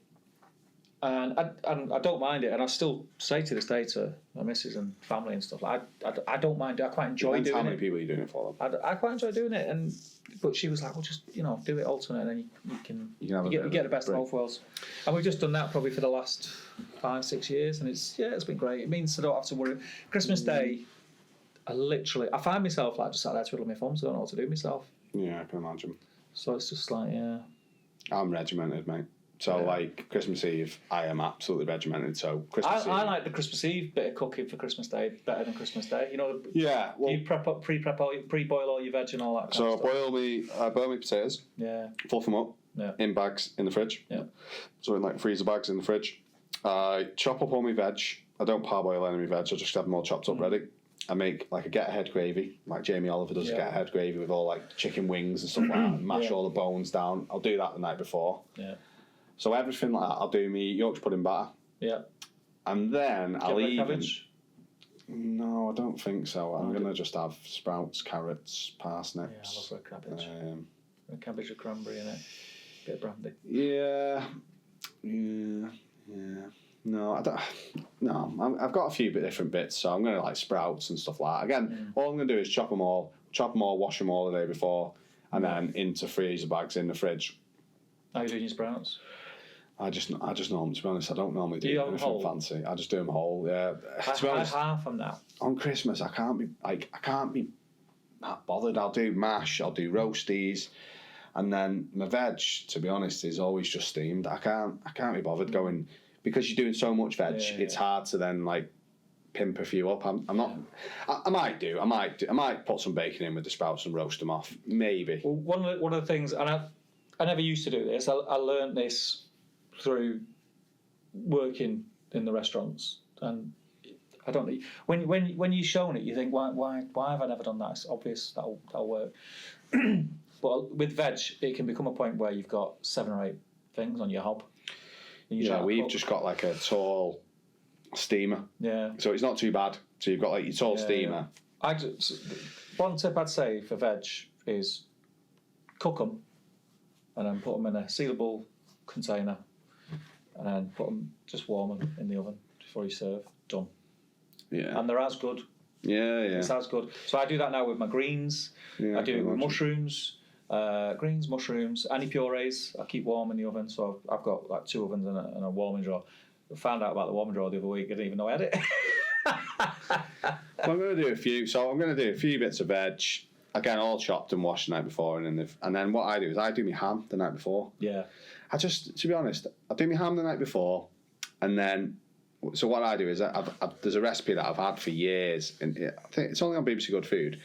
And I don't mind it, and I still say to this day to my missus and family and stuff, like, I don't mind it. I quite enjoy doing it. How many people are you doing it for? I quite enjoy doing it, but she was like, well, just do it alternate, and then you get the best of both worlds. And we've just done that probably for the last 5-6 years, and it's been great. It means I don't have to worry. Christmas Day, I find myself like just sat there twiddling my thumbs, I don't know what to do myself. Yeah, I can imagine. So it's just like, yeah. I'm regimented, mate. So, like, Christmas Eve, I am absolutely regimented. So, Christmas Eve... I like the Christmas Eve bit of cooking for Christmas Day better than Christmas Day. You know, yeah, well... You pre-boil all your veg and all that kind of stuff. So, I boil me potatoes. Yeah. Fluff them up. Yeah. In bags in the fridge. Yeah. So, in, like, freezer bags in the fridge. I chop up all my veg. I don't parboil any of my veg. I just have them all chopped up ready. I make, like, a get-ahead gravy, like Jamie Oliver does a get-ahead gravy with all, like, chicken wings and stuff like that, and mash all the bones down. I'll do that the night before. Yeah. So everything like that, I'll do me Yorkshire pudding batter. Yeah. And then I'll even... cabbage? No, I don't think so. I'm going to just have sprouts, carrots, parsnips. Yeah, I love red cabbage. Red cabbage with cranberry in it. Bit of brandy. Yeah. No, I don't... No, I've got a few different bits, so I'm going to like sprouts and stuff like that. Again, all I'm going to do is chop them all, wash them all the day before, and then into freezer bags in the fridge. How are you doing your sprouts? I just normally, to be honest, I don't normally do anything anything fancy. I just do them whole. Yeah. To be honest, half them now. On Christmas, I can't be that bothered. I'll do mash, I'll do roasties, and then my veg, to be honest, is always just steamed. I can't be bothered going, because you're doing so much veg. It's hard to then like pimp a few up. I'm not. I might put some bacon in with the sprouts and roast them off. Maybe. Well, one of the things, and I never used to do this. I learned this through working in the restaurants, and I don't know when you're shown it, you think why have I never done that? It's obvious that'll work. But with veg, it can become a point where you've got 7 or 8 things on your hob. We've just got like a tall steamer. Yeah. So it's not too bad. So you've got like your tall steamer. Yeah. One tip I'd say for veg is cook them and then put them in a sealable container and then just warm them in the oven before you serve. Done. Yeah. And they're as good. Yeah. It's as good. So I do that now with my greens. Yeah, I do it with mushrooms. Greens, mushrooms, any purees I keep warm in the oven. So I've got like 2 ovens and a warming drawer. I found out about the warming drawer the other week. I didn't even know I had it. Well, I'm going to do a few. So I'm going to do a few bits of veg. Again, all chopped and washed the night before, and then what I do is I do my ham the night before. Yeah. To be honest, I do my ham the night before, and then. So what I do is there's a recipe that I've had for years, and I think it's only on BBC Good Food,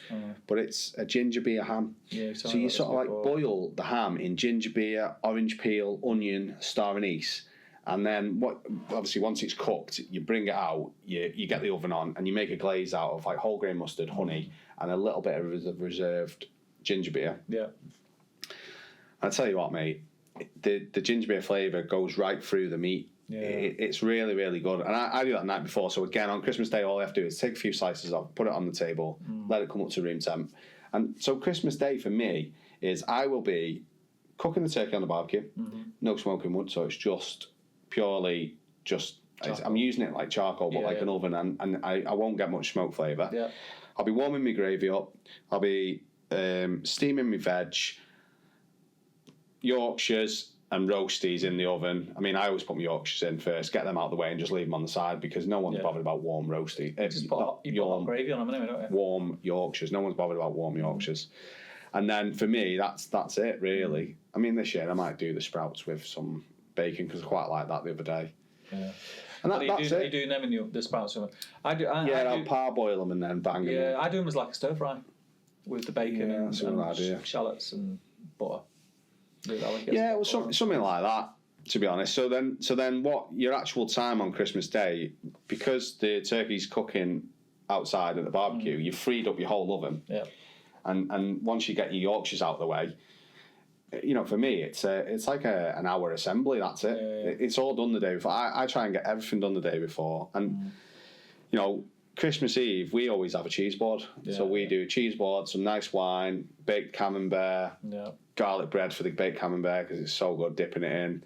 but it's a ginger beer ham. Yeah, so you sort of like boil the ham in ginger beer, orange peel, onion, star anise, and then obviously once it's cooked, you bring it out, you get the oven on, and you make a glaze out of like whole grain mustard, honey, and a little bit of reserved ginger beer. Yeah. I tell you what, mate, the ginger beer flavour goes right through the meat. Yeah. It's really, really good. And I do that the night before. So again, on Christmas Day, all I have to do is take a few slices off, put it on the table, let it come up to room temp. And so Christmas Day for me is I will be cooking the turkey on the barbecue, no smoking wood, so it's just purely I'm using it like charcoal, but like an oven, and I won't get much smoke flavour. Yeah. I'll be warming my gravy up. I'll be steaming my veg, Yorkshires and roasties in the oven. I mean, I always put my Yorkshires in first, get them out of the way, and just leave them on the side because no one's bothered about warm roasty. You put gravy on them anyway, don't you? Warm Yorkshires. No one's bothered about warm Yorkshires. And then for me, that's it really. I mean, this year I might do the sprouts with some bacon because I quite like that the other day. Yeah. And that's it. Are you doing them in the sprouts? I'll parboil them and then bang them. Yeah, I do them as like a stir fry with the bacon and shallots and butter. Something like that. To be honest, so then what your actual time on Christmas Day, because the turkey's cooking outside at the barbecue, you've freed up your whole oven. Yeah. And once you get your Yorkshires out of the way, for me it's like an hour assembly. That's it. Yeah. It's all done the day before. I try and get everything done the day before, and Christmas Eve we always have a cheese board. Yeah, so we do a cheese board, some nice wine, baked camembert, garlic bread for the baked camembert because it's so good, dipping it in.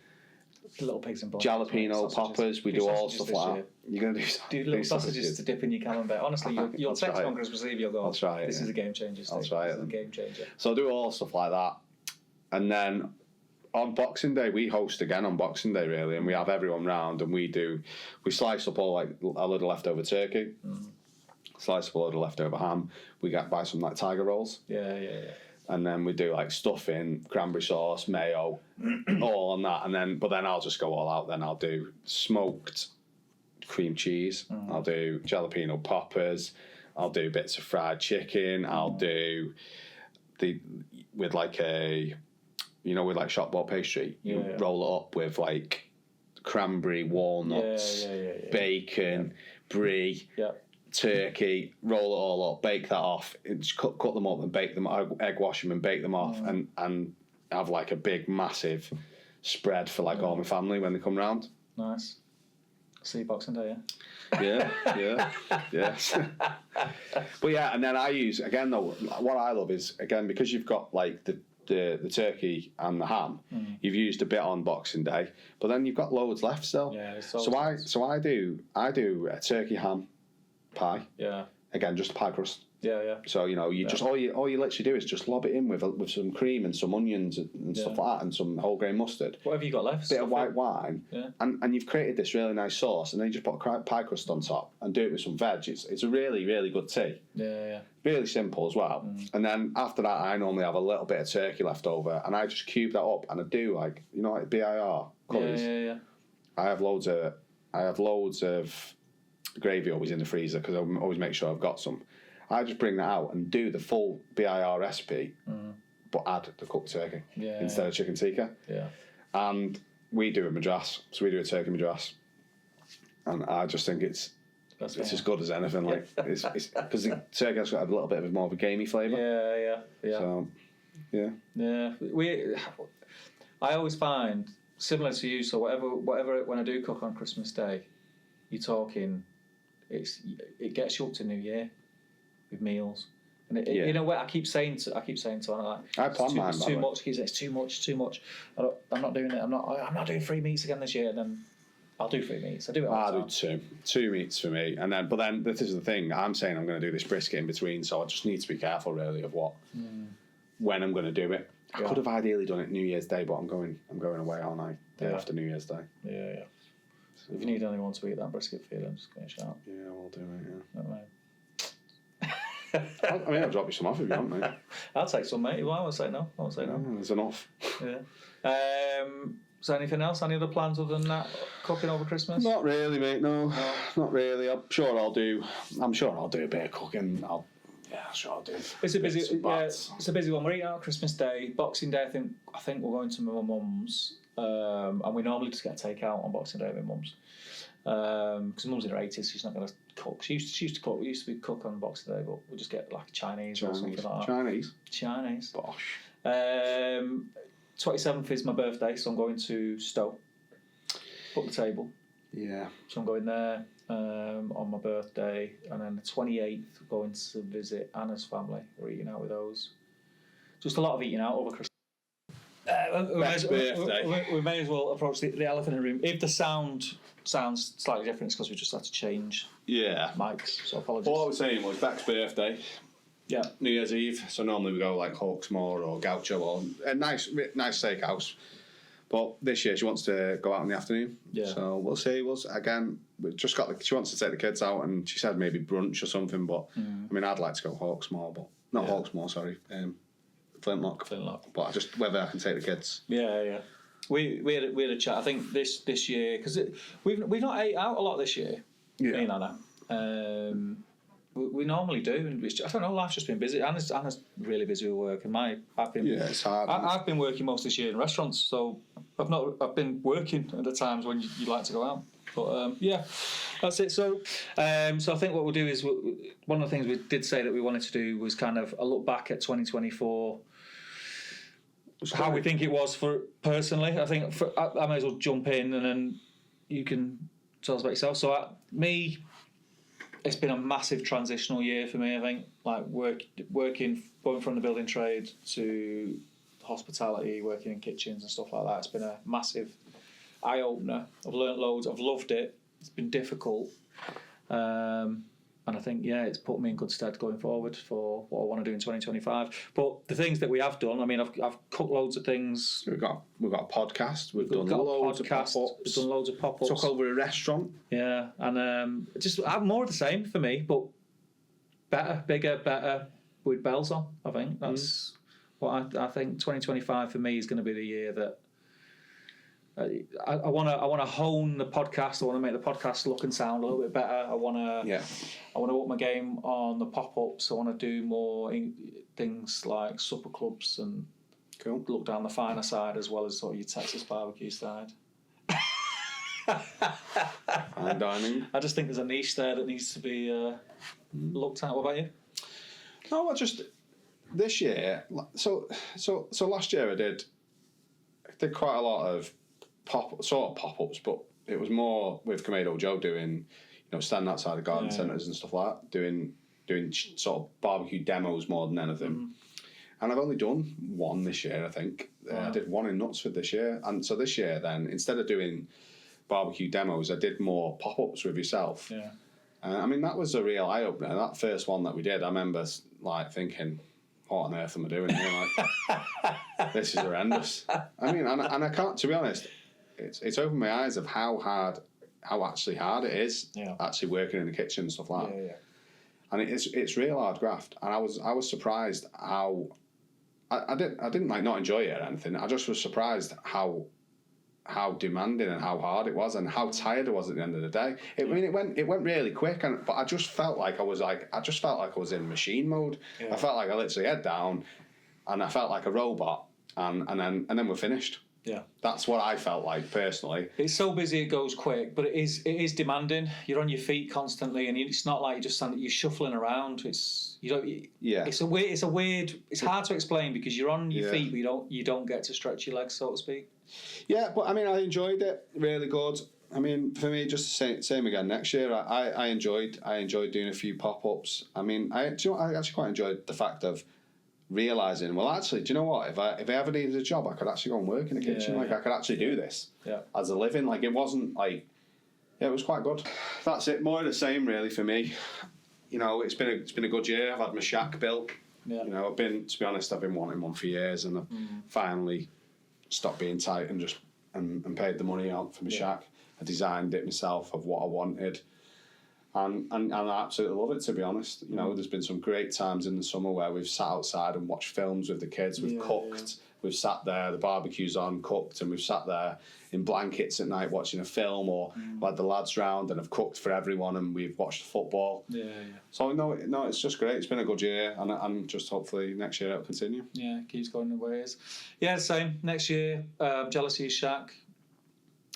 little pigs and bunnies. jalapeno poppers. We do all stuff like that. You're going to do little sausages to dip in your camembert. Honestly, you'll text me on Christmas Eve. You'll go. I'll try it. This is a game changer. I'll try it. This is a game changer. So I do all stuff like that, and then on Boxing Day we host again on Boxing Day really, and we have everyone round, and we slice up all like a load of leftover turkey, slice up a load of leftover ham. We buy some like tiger rolls. Yeah. And then we do like stuffing, cranberry sauce, mayo, all on that. But then I'll just go all out. Then I'll do smoked cream cheese. I'll do jalapeno poppers. I'll do bits of fried chicken. I'll do with like shop bought pastry. You roll it up with like cranberry, walnuts, bacon, brie. Yeah. Turkey, roll it all up, bake that off, just cut them up and bake them, egg wash them and bake them off, and have like a big massive spread for like all my family when they come round. Nice. See you Boxing Day, Yeah. But yeah, and then I use again though. What I love is again because you've got like the turkey and the ham. You've used a bit on Boxing Day, but then you've got loads left still. Yeah. So I do a turkey ham pie. Yeah. Again, just a pie crust. Yeah. So just all you literally do is just lob it in with some cream and some onions and stuff like that, and some whole grain mustard. What have you got left? Bit of white wine. Yeah. And you've created this really nice sauce, and then you just put a pie crust on top and do it with some veg. It's a really really good tea. Yeah. Really simple as well. And then after that, I normally have a little bit of turkey left over, and I just cube that up, and I do like BIR curries. Yeah. I have loads of gravy always in the freezer because I always make sure I've got some. I just bring that out and do the full BIR recipe, but add the cooked turkey instead of chicken tikka. Yeah. And we do a madras, so we do a turkey madras, and I just think it's as good as anything. Like it's because the turkey has got a little bit of more of a gamey flavour. Yeah. So yeah. I always find similar to you. So whatever when I do cook on Christmas Day, you're talking. It gets you up to New Year with meals, and you know what I keep saying to Anna, like, I plan mine. It's too much. It's too much. I'm not doing it. I'm not doing 3 meats again this year. And then I'll do 3 meats. I do it. All the time. Do two meats for me, and then this is the thing. I'm saying I'm going to do this brisket in between, so I just need to be careful really of when I'm going to do it. I could have ideally done it New Year's Day, but I'm going away all night day after New Year's Day. Yeah. If you need anyone to eat that brisket for you, then just give me a shout. Yeah, we'll do it, I mean, I'll drop you some off if you want, mate. I'll take some, mate. Well, I won't say no. There's enough. Yeah. So anything else? Any other plans other than that? Cooking over Christmas? Not really, mate. No, not really. I'm sure I'll do a bit of cooking. I'm sure I'll do. It's a busy one. We're eating out Christmas Day. Boxing Day, I think we're going to my mum's. And we normally just get a takeout on Boxing Day with my mum's. Because mum's in her 80s, she's not going to cook. She used to cook. We used to cook on Boxing Day, but we'll just get like Chinese or something like that. Chinese. Bosh. 27th is my birthday, so I'm going to Stowe. Book the table. Yeah. So I'm going there on my birthday, and then the 28th we're going to visit Anna's family. We're eating out with those. Just a lot of eating out over Christmas. We may as well approach the elephant in the room. If the sound sounds slightly different, it's because we just had to change mics, so apologies. All I was saying was Beck's birthday. Yeah. New Year's Eve. So normally we go like Hawksmoor or Gaucho or a nice steakhouse. But this year she wants to go out in the afternoon. Yeah. So we'll see. She wants to take the kids out, and she said maybe brunch or something. But I mean, I'd like to go Hawksmoor, but not Hawksmoor. Sorry, Flintlock. But whether I can take the kids. Yeah. We had a chat. I think this year because we've not ate out a lot this year. Yeah. Me and Anna. We normally do, and I don't know. Life's just been busy. Anna's really busy with work, and it's hard. I've been working most this year in restaurants, so I've been working at the times when you like to go out. But that's it. So I think what we'll do is one of the things we did say that we wanted to do was kind of a look back at 2024. How we think it was for personally. I think I may as well jump in, and then you can tell us about yourself. So it's been a massive transitional year for me, I think. Like working, going from the building trade to hospitality, working in kitchens and stuff like that. It's been a massive. eye opener. I've learnt loads. I've loved it. It's been difficult. And I think, it's put me in good stead going forward for what I want to do in 2025. But the things that we have done, I mean, I've cooked loads of things. We've got a podcast. We've done loads of pop-ups. We've done loads of pop-ups. Took over a restaurant. Yeah, and just more of the same for me, but better, bigger, better, with bells on. I think that's what I think. 2025 for me is going to be the year that. I want to hone the podcast. I want to make the podcast look and sound a little bit better. I want to up my game on the pop-ups. I want to do more things like supper clubs and look down the finer side as well as sort of your Texas barbecue side. Fine dining. I just think there's a niche there that needs to be looked at. What about you? No, this year. So last year I did quite a lot of pop-ups, but it was more with Kamado Joe doing, standing outside the garden centres and stuff like that, doing sort of barbecue demos more than anything. And I've only done one this year, I think. I did one in Knutsford this year, and so this year then, instead of doing barbecue demos, I did more pop-ups with yourself. Yeah. I mean, that was a real eye-opener. That first one that we did, I remember thinking, what on earth am I doing here? Like, this is horrendous. I mean, and I can't, to be honest, it's opened my eyes of how hard it is actually working in the kitchen and stuff like that. Yeah. And it's real hard graft. And I was surprised how I didn't like not enjoy it or anything. I just was surprised how demanding and how hard it was and how tired I was at the end of the day. It went really quick, but I just felt like I was in machine mode. Yeah. I felt like I literally head down, and I felt like a robot, and then we're finished. Yeah, that's what I felt like personally. It's so busy it goes quick, but it is demanding. You're on your feet constantly, and it's not like you're shuffling around. It's a weird. It's hard to explain because you're on your feet, but you don't get to stretch your legs, so to speak. Yeah, but I mean, I enjoyed it. Really good. I mean, for me, just the same again next year. I enjoyed doing a few pop-ups. I mean, I actually quite enjoyed the fact of realising, well, actually, do you know what? If I ever needed a job, I could actually go and work in the kitchen. I could actually do this as a living. Like, it wasn't like, it was quite good. That's it. More of the same, really, for me. It's been a good year. I've had my shack built. Yeah. To be honest, I've been wanting one for years, and I've finally stopped being tight and just and paid the money out for my shack. I designed it myself of what I wanted. And I absolutely love it, to be honest. There's been some great times in the summer where we've sat outside and watched films with the kids. We've cooked. We've sat there, the barbecue's on, cooked, and we've sat there in blankets at night watching a film, or had the lads round and have cooked for everyone, and we've watched football. Yeah. So no, it's just great. It's been a good year, and just hopefully next year it'll continue. Yeah, keeps going the way it is. Yeah, same. Next year, Jealousy shack.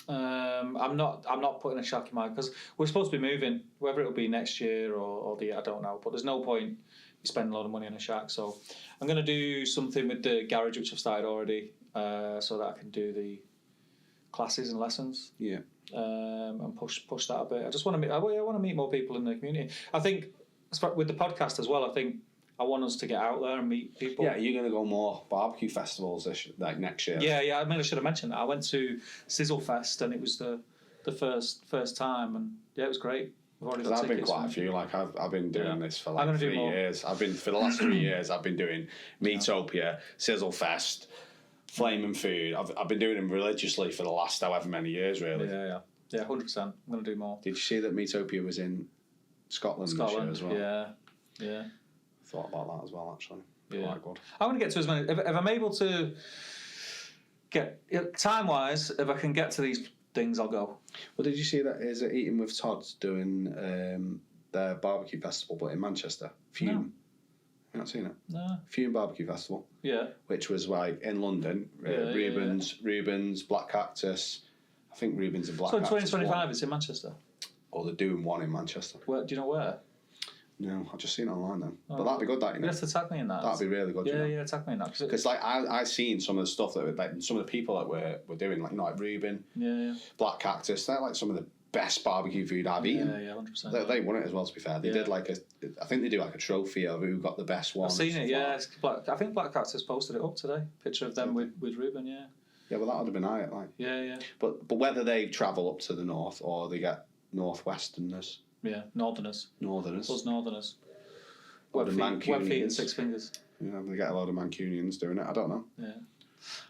I'm not putting a shack in mind because we're supposed to be moving, whether it'll be next year or the year, I don't know. But there's no point spending a lot of money on a shack. So I'm going to do something with the garage, which I've started already, so that I can do the classes and lessons. Yeah. And push that a bit. I want to meet more people in the community. I think with the podcast as well. I think I want us to get out there and meet people. Yeah, you're going to go more barbecue festivals next year. Yeah. I mean, I should have mentioned that. I went to Sizzle Fest, and it was the first time, and it was great. I've been quite a few. Like I've been doing this for like 3 years. I've been for the last 3 years. I've been doing Meatopia, Sizzle Fest, Flaming Food. I've been doing them religiously for the last however many years, really. Yeah, 100%. I'm going to do more. Did you see that Meatopia was in Scotland this year as well? Yeah. Thought about that as well, actually. Quite good. I want to get to as many. If I'm able to get time-wise, if I can get to these things, I'll go. Well, did you see that? Is it Eating with Todd's doing their barbecue festival, but in Manchester? Fume. No. You've not seen it? No. Fume Barbecue Festival. Yeah. Which was like in London. Reuben's, Black Cactus. I think Reuben's and Black Cactus. So in 2025, it's in Manchester. Oh, they're doing one in Manchester. Where? Do you know where? No, I've just seen it online then. But that'd be good, that, you have to tag me in that. That'd be really good. Yeah, tag me in that. Because like I seen some of the stuff that like some of the people that were doing, like Reuben, Black Cactus. They're like some of the best barbecue food I've eaten. Yeah, 100%. They won it as well. To be fair, they did like I think they do like a trophy of who got the best one. I've seen it. Yeah, I think Black Cactus posted it up today. Picture of them with Reuben. Yeah. Yeah, well, that would have been alright, like. Yeah. But whether they travel up to the north or they get northwesterners, Yeah, northerners. Us northerners. Or the Web feet and Mancunians. 6 fingers. Yeah, they get a lot of Mancunians doing it. I don't know. Yeah.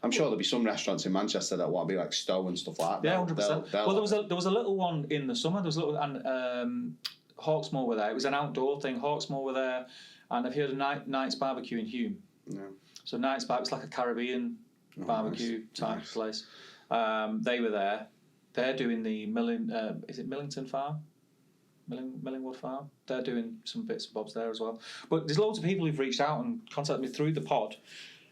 I'm sure there'll be some restaurants in Manchester that want to be like Stowe and stuff like that. Yeah, 100%. Well, there was a little one in the summer. There was a little, and Hawksmoor were there. It was an outdoor thing. Hawksmoor were there, and I've heard of Knight's Barbecue in Hume. Yeah. So Knight's Barbecue, it's like a Caribbean barbecue type place. They were there. They're doing the is it Millington Farm? Millingwood Farm. They're doing some bits and bobs there as well. But there's loads of people who've reached out and contacted me through the pod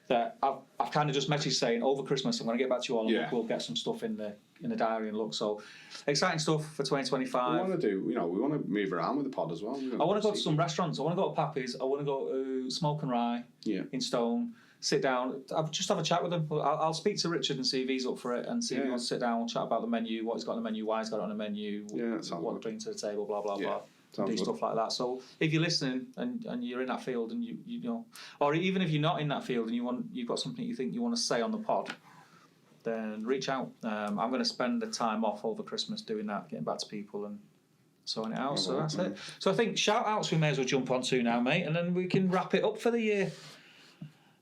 that I've kind of just messaged saying over Christmas I'm going to get back to you all and we'll get some stuff in the diary and look. So exciting stuff for 2025. We want to move around with the pod as well. I want to go to some restaurants. I want to go to Pappy's. I want to go to Smoke and Rye in Stone. Sit down. I'll just have a chat with them. I'll speak to Richard and see if he's up for it and see if he wants to sit down and chat about the menu, what he's got on the menu, why he's got it on the menu, what to bring to the table, blah blah blah. Do stuff like that. So if you're listening and you're in that field and you know, or even if you're not in that field and you've got something you think you want to say on the pod, then reach out. I'm going to spend the time off over Christmas doing that, getting back to people and sorting it out. So that's it. So I think shout outs we may as well jump on to now, mate, and then we can wrap it up for the year.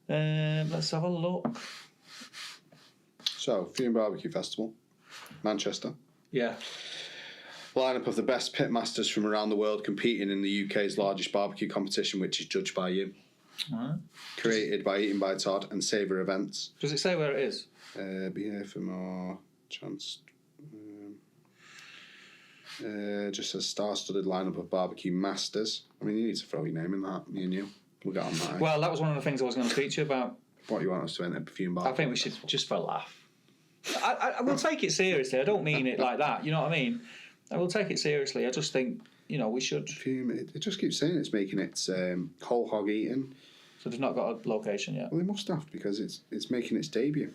Let's have a look. So, Fiume Barbecue Festival, Manchester. Yeah. Lineup of the best pitmasters from around the world competing in the UK's largest barbecue competition, which is judged by you. Right. Created by Eating by Todd and Savour Events. Does it say where it is? Be here for more chance. Just says star-studded lineup of barbecue masters. I mean, you need to throw your name in that, me and you. We'll get on that. Well, that was one of the things I was going to speak to you about. What you want us to enter Fiume Barbecue? I think we should just for a laugh. I will take it seriously. I don't mean it like that. You know what I mean? I will take it seriously. I just think, we should. Fiume, it just keeps saying it's making its whole hog eating. So they've not got a location yet? Well, they must have because it's making its debut.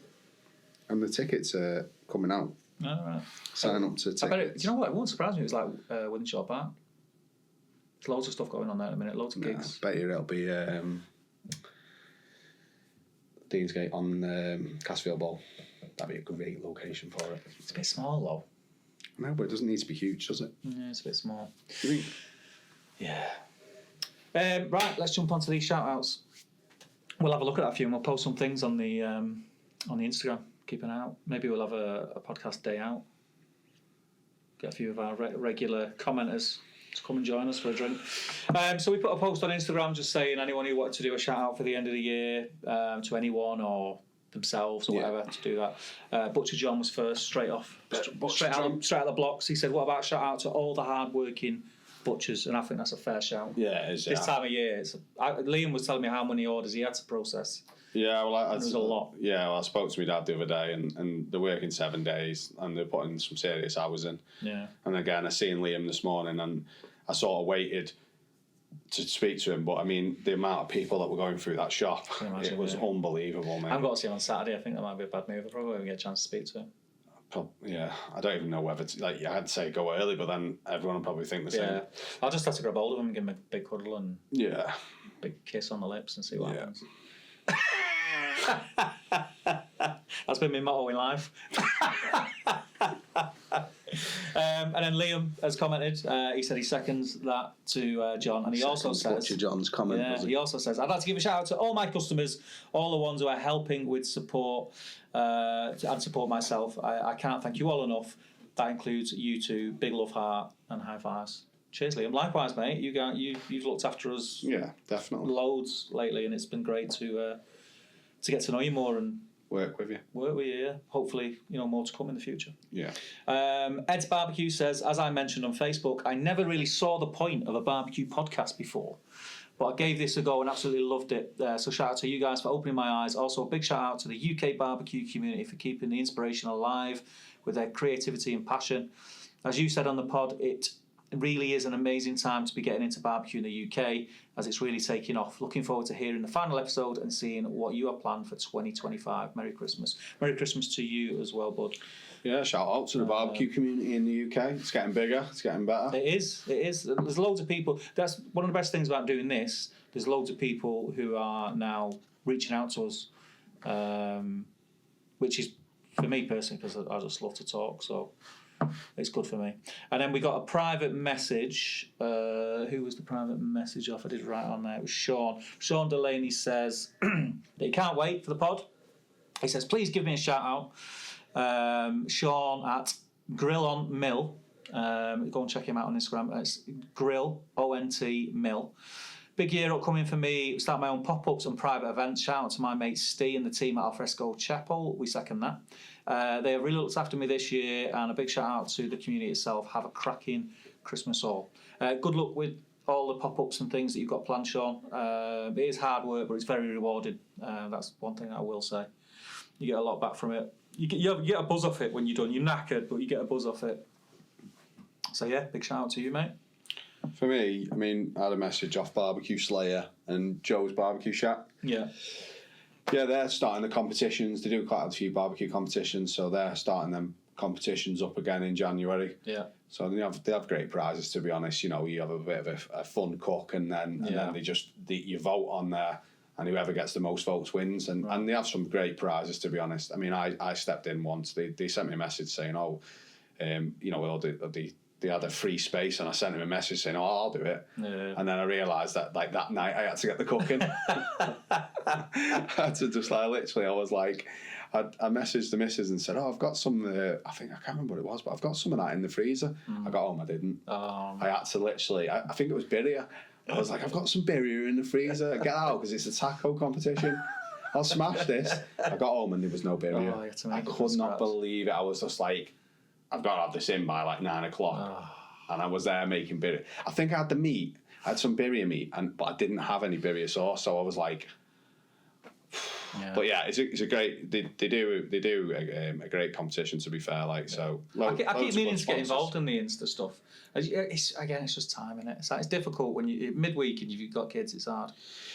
And the tickets are coming out. All right. Sign up to tickets. I bet do you know what? It won't surprise me. It was like Wythenshawe Park. There's loads of stuff going on there at the minute. Loads of gigs. I bet you it'll be Deansgate on Cassfield Bowl. That'd be a great location for it. It's a bit small though. No, but it doesn't need to be huge, does it? Yeah, it's a bit small. You think? Yeah. Right, let's jump onto these shout outs. We'll have a look at that few and we'll post some things on the Instagram. Keep an eye out. Maybe we'll have a podcast day out. Get a few of our regular commenters to come and join us for a drink. So we put a post on Instagram just saying anyone who wanted to do a shout out for the end of the year to anyone or themselves or whatever to do that. Butcher John was first, straight off. Straight out the blocks. He said, what about a shout out to all the hard working butchers? And I think that's a fair shout. Yeah, it is. This time of year, Liam was telling me how many orders he had to process. Yeah, well, it was a lot. Yeah, well, I spoke to my dad the other day, and they're working 7 days, and they're putting some serious hours in. Yeah. And again, I seen Liam this morning, and I sort of waited to speak to him, but I mean, the amount of people that were going through that shop, it was unbelievable, man. I've got to see him on Saturday. I think that might be a bad move. I probably won't get a chance to speak to him. Yeah, I don't even know whether to, I'd say go early, but then everyone will probably think the same. Yeah, I'll just have to grab hold of him and give him a big cuddle and big kiss on the lips and see what happens. That's been my motto in life. And then Liam has commented. He said he seconds that to John, and he also says, Butcher John's comment. Yeah, he also says, I'd like to give a shout out to all my customers, all the ones who are helping with support and support myself. I can't thank you all enough. That includes you two. Big love, heart, and high fives. Cheers, Liam. Likewise, mate. You've looked after us. Yeah, definitely. Loads lately, and it's been great to get to know you more and work with you. Yeah. Hopefully, more to come in the future. Yeah. Ed's Barbecue says, as I mentioned on Facebook, I never really saw the point of a barbecue podcast before, but I gave this a go and absolutely loved it. So shout out to you guys for opening my eyes. Also, a big shout out to the UK barbecue community for keeping the inspiration alive with their creativity and passion. As you said on the pod, it really is an amazing time to be getting into barbecue in the UK as it's really taking off. Looking forward to hearing the final episode and seeing what you have planned for 2025. Merry Christmas. Merry Christmas to you as well, bud. Yeah, shout out to the barbecue community in the UK. It's getting bigger. It's getting better. It is. There's loads of people. That's one of the best things about doing this. There's loads of people who are now reaching out to us, which is for me personally, because I just love to talk, so it's good for me. And then we got a private message. Who was the private message off? I did write on there. It was Sean. Sean Delaney says that he can't wait for the pod. He says, please give me a shout out. Sean at Grill on Mill. Go and check him out on Instagram. It's Grill, ONT Mill. Big year upcoming for me. Start my own pop-ups and private events. Shout out to my mate Steve and the team at Alfresco Chapel. We second that. They have really looked after me this year, and a big shout out to the community itself. Have a cracking Christmas all. Good luck with all the pop-ups and things that you've got planned, Sean. It is hard work, but it's very rewarding. That's one thing I will say. You get a lot back from it. You get a buzz off it when you're done. You're knackered, but you get a buzz off it. So yeah, big shout out to you, mate. For me, I mean, I had a message off Barbecue Slayer and Joe's Barbecue Shack. Yeah. Yeah, they're starting the competitions. They do quite a few barbecue competitions, so they're starting them competitions up again in January. Yeah. So they have great prizes, to be honest. You know, you have a bit of a fun cook, and then you vote on there, and whoever gets the most votes wins. And they have some great prizes, to be honest. I mean, I stepped in once. They sent me a message saying, they had a free space, and I sent him a message saying, I'll do it. Yeah. And then I realised that, like, that night I had to get the cooking. I had to just, like, literally, I was like, I messaged the missus and said, I've got some, I can't remember what it was, but I've got some of that in the freezer. I got home, I didn't. I had to literally, I think it was birria. I was like, I've got some birria in the freezer. Get out, because it's a taco competition. I'll smash this. I got home and there was no birria. I could not believe it. I was just like, I've got to have this in by like 9 o'clock. And I was there making birria. I think I had the meat. I had some birria meat, but I didn't have any birria sauce. So I was like, yeah. But yeah, it's a great. They do a great competition, to be fair. Like, so. I keep meaning to get involved in the Insta stuff. It's just time, isn't it? It's difficult when you midweek and you've got kids. It's hard.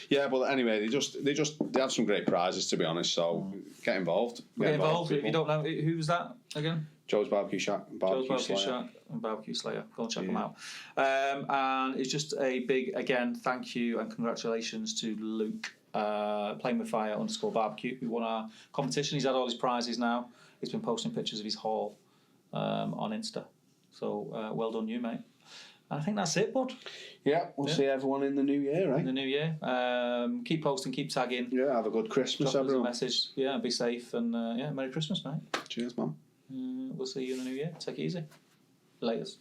Yeah, but anyway, they have some great prizes, to be honest. So get involved. Get involved. If you don't know, who's that again? Joe's Barbecue Shack and Barbecue Shack and Barbecue Slayer. Go and check them out. And it's just a big, again, thank you and congratulations to Luke, Playing with Fire _barbecue, who won our competition. He's had all his prizes now. He's been posting pictures of his haul on Insta. So well done you, mate. And I think that's it, bud. Yeah, we'll see everyone in the new year, right? In the new year. Keep posting, keep tagging. Yeah, have a good Christmas, Drop everyone. us a message. Yeah, be safe and Merry Christmas, mate. Cheers, man. We'll see you in the new year. Take it easy. Laters.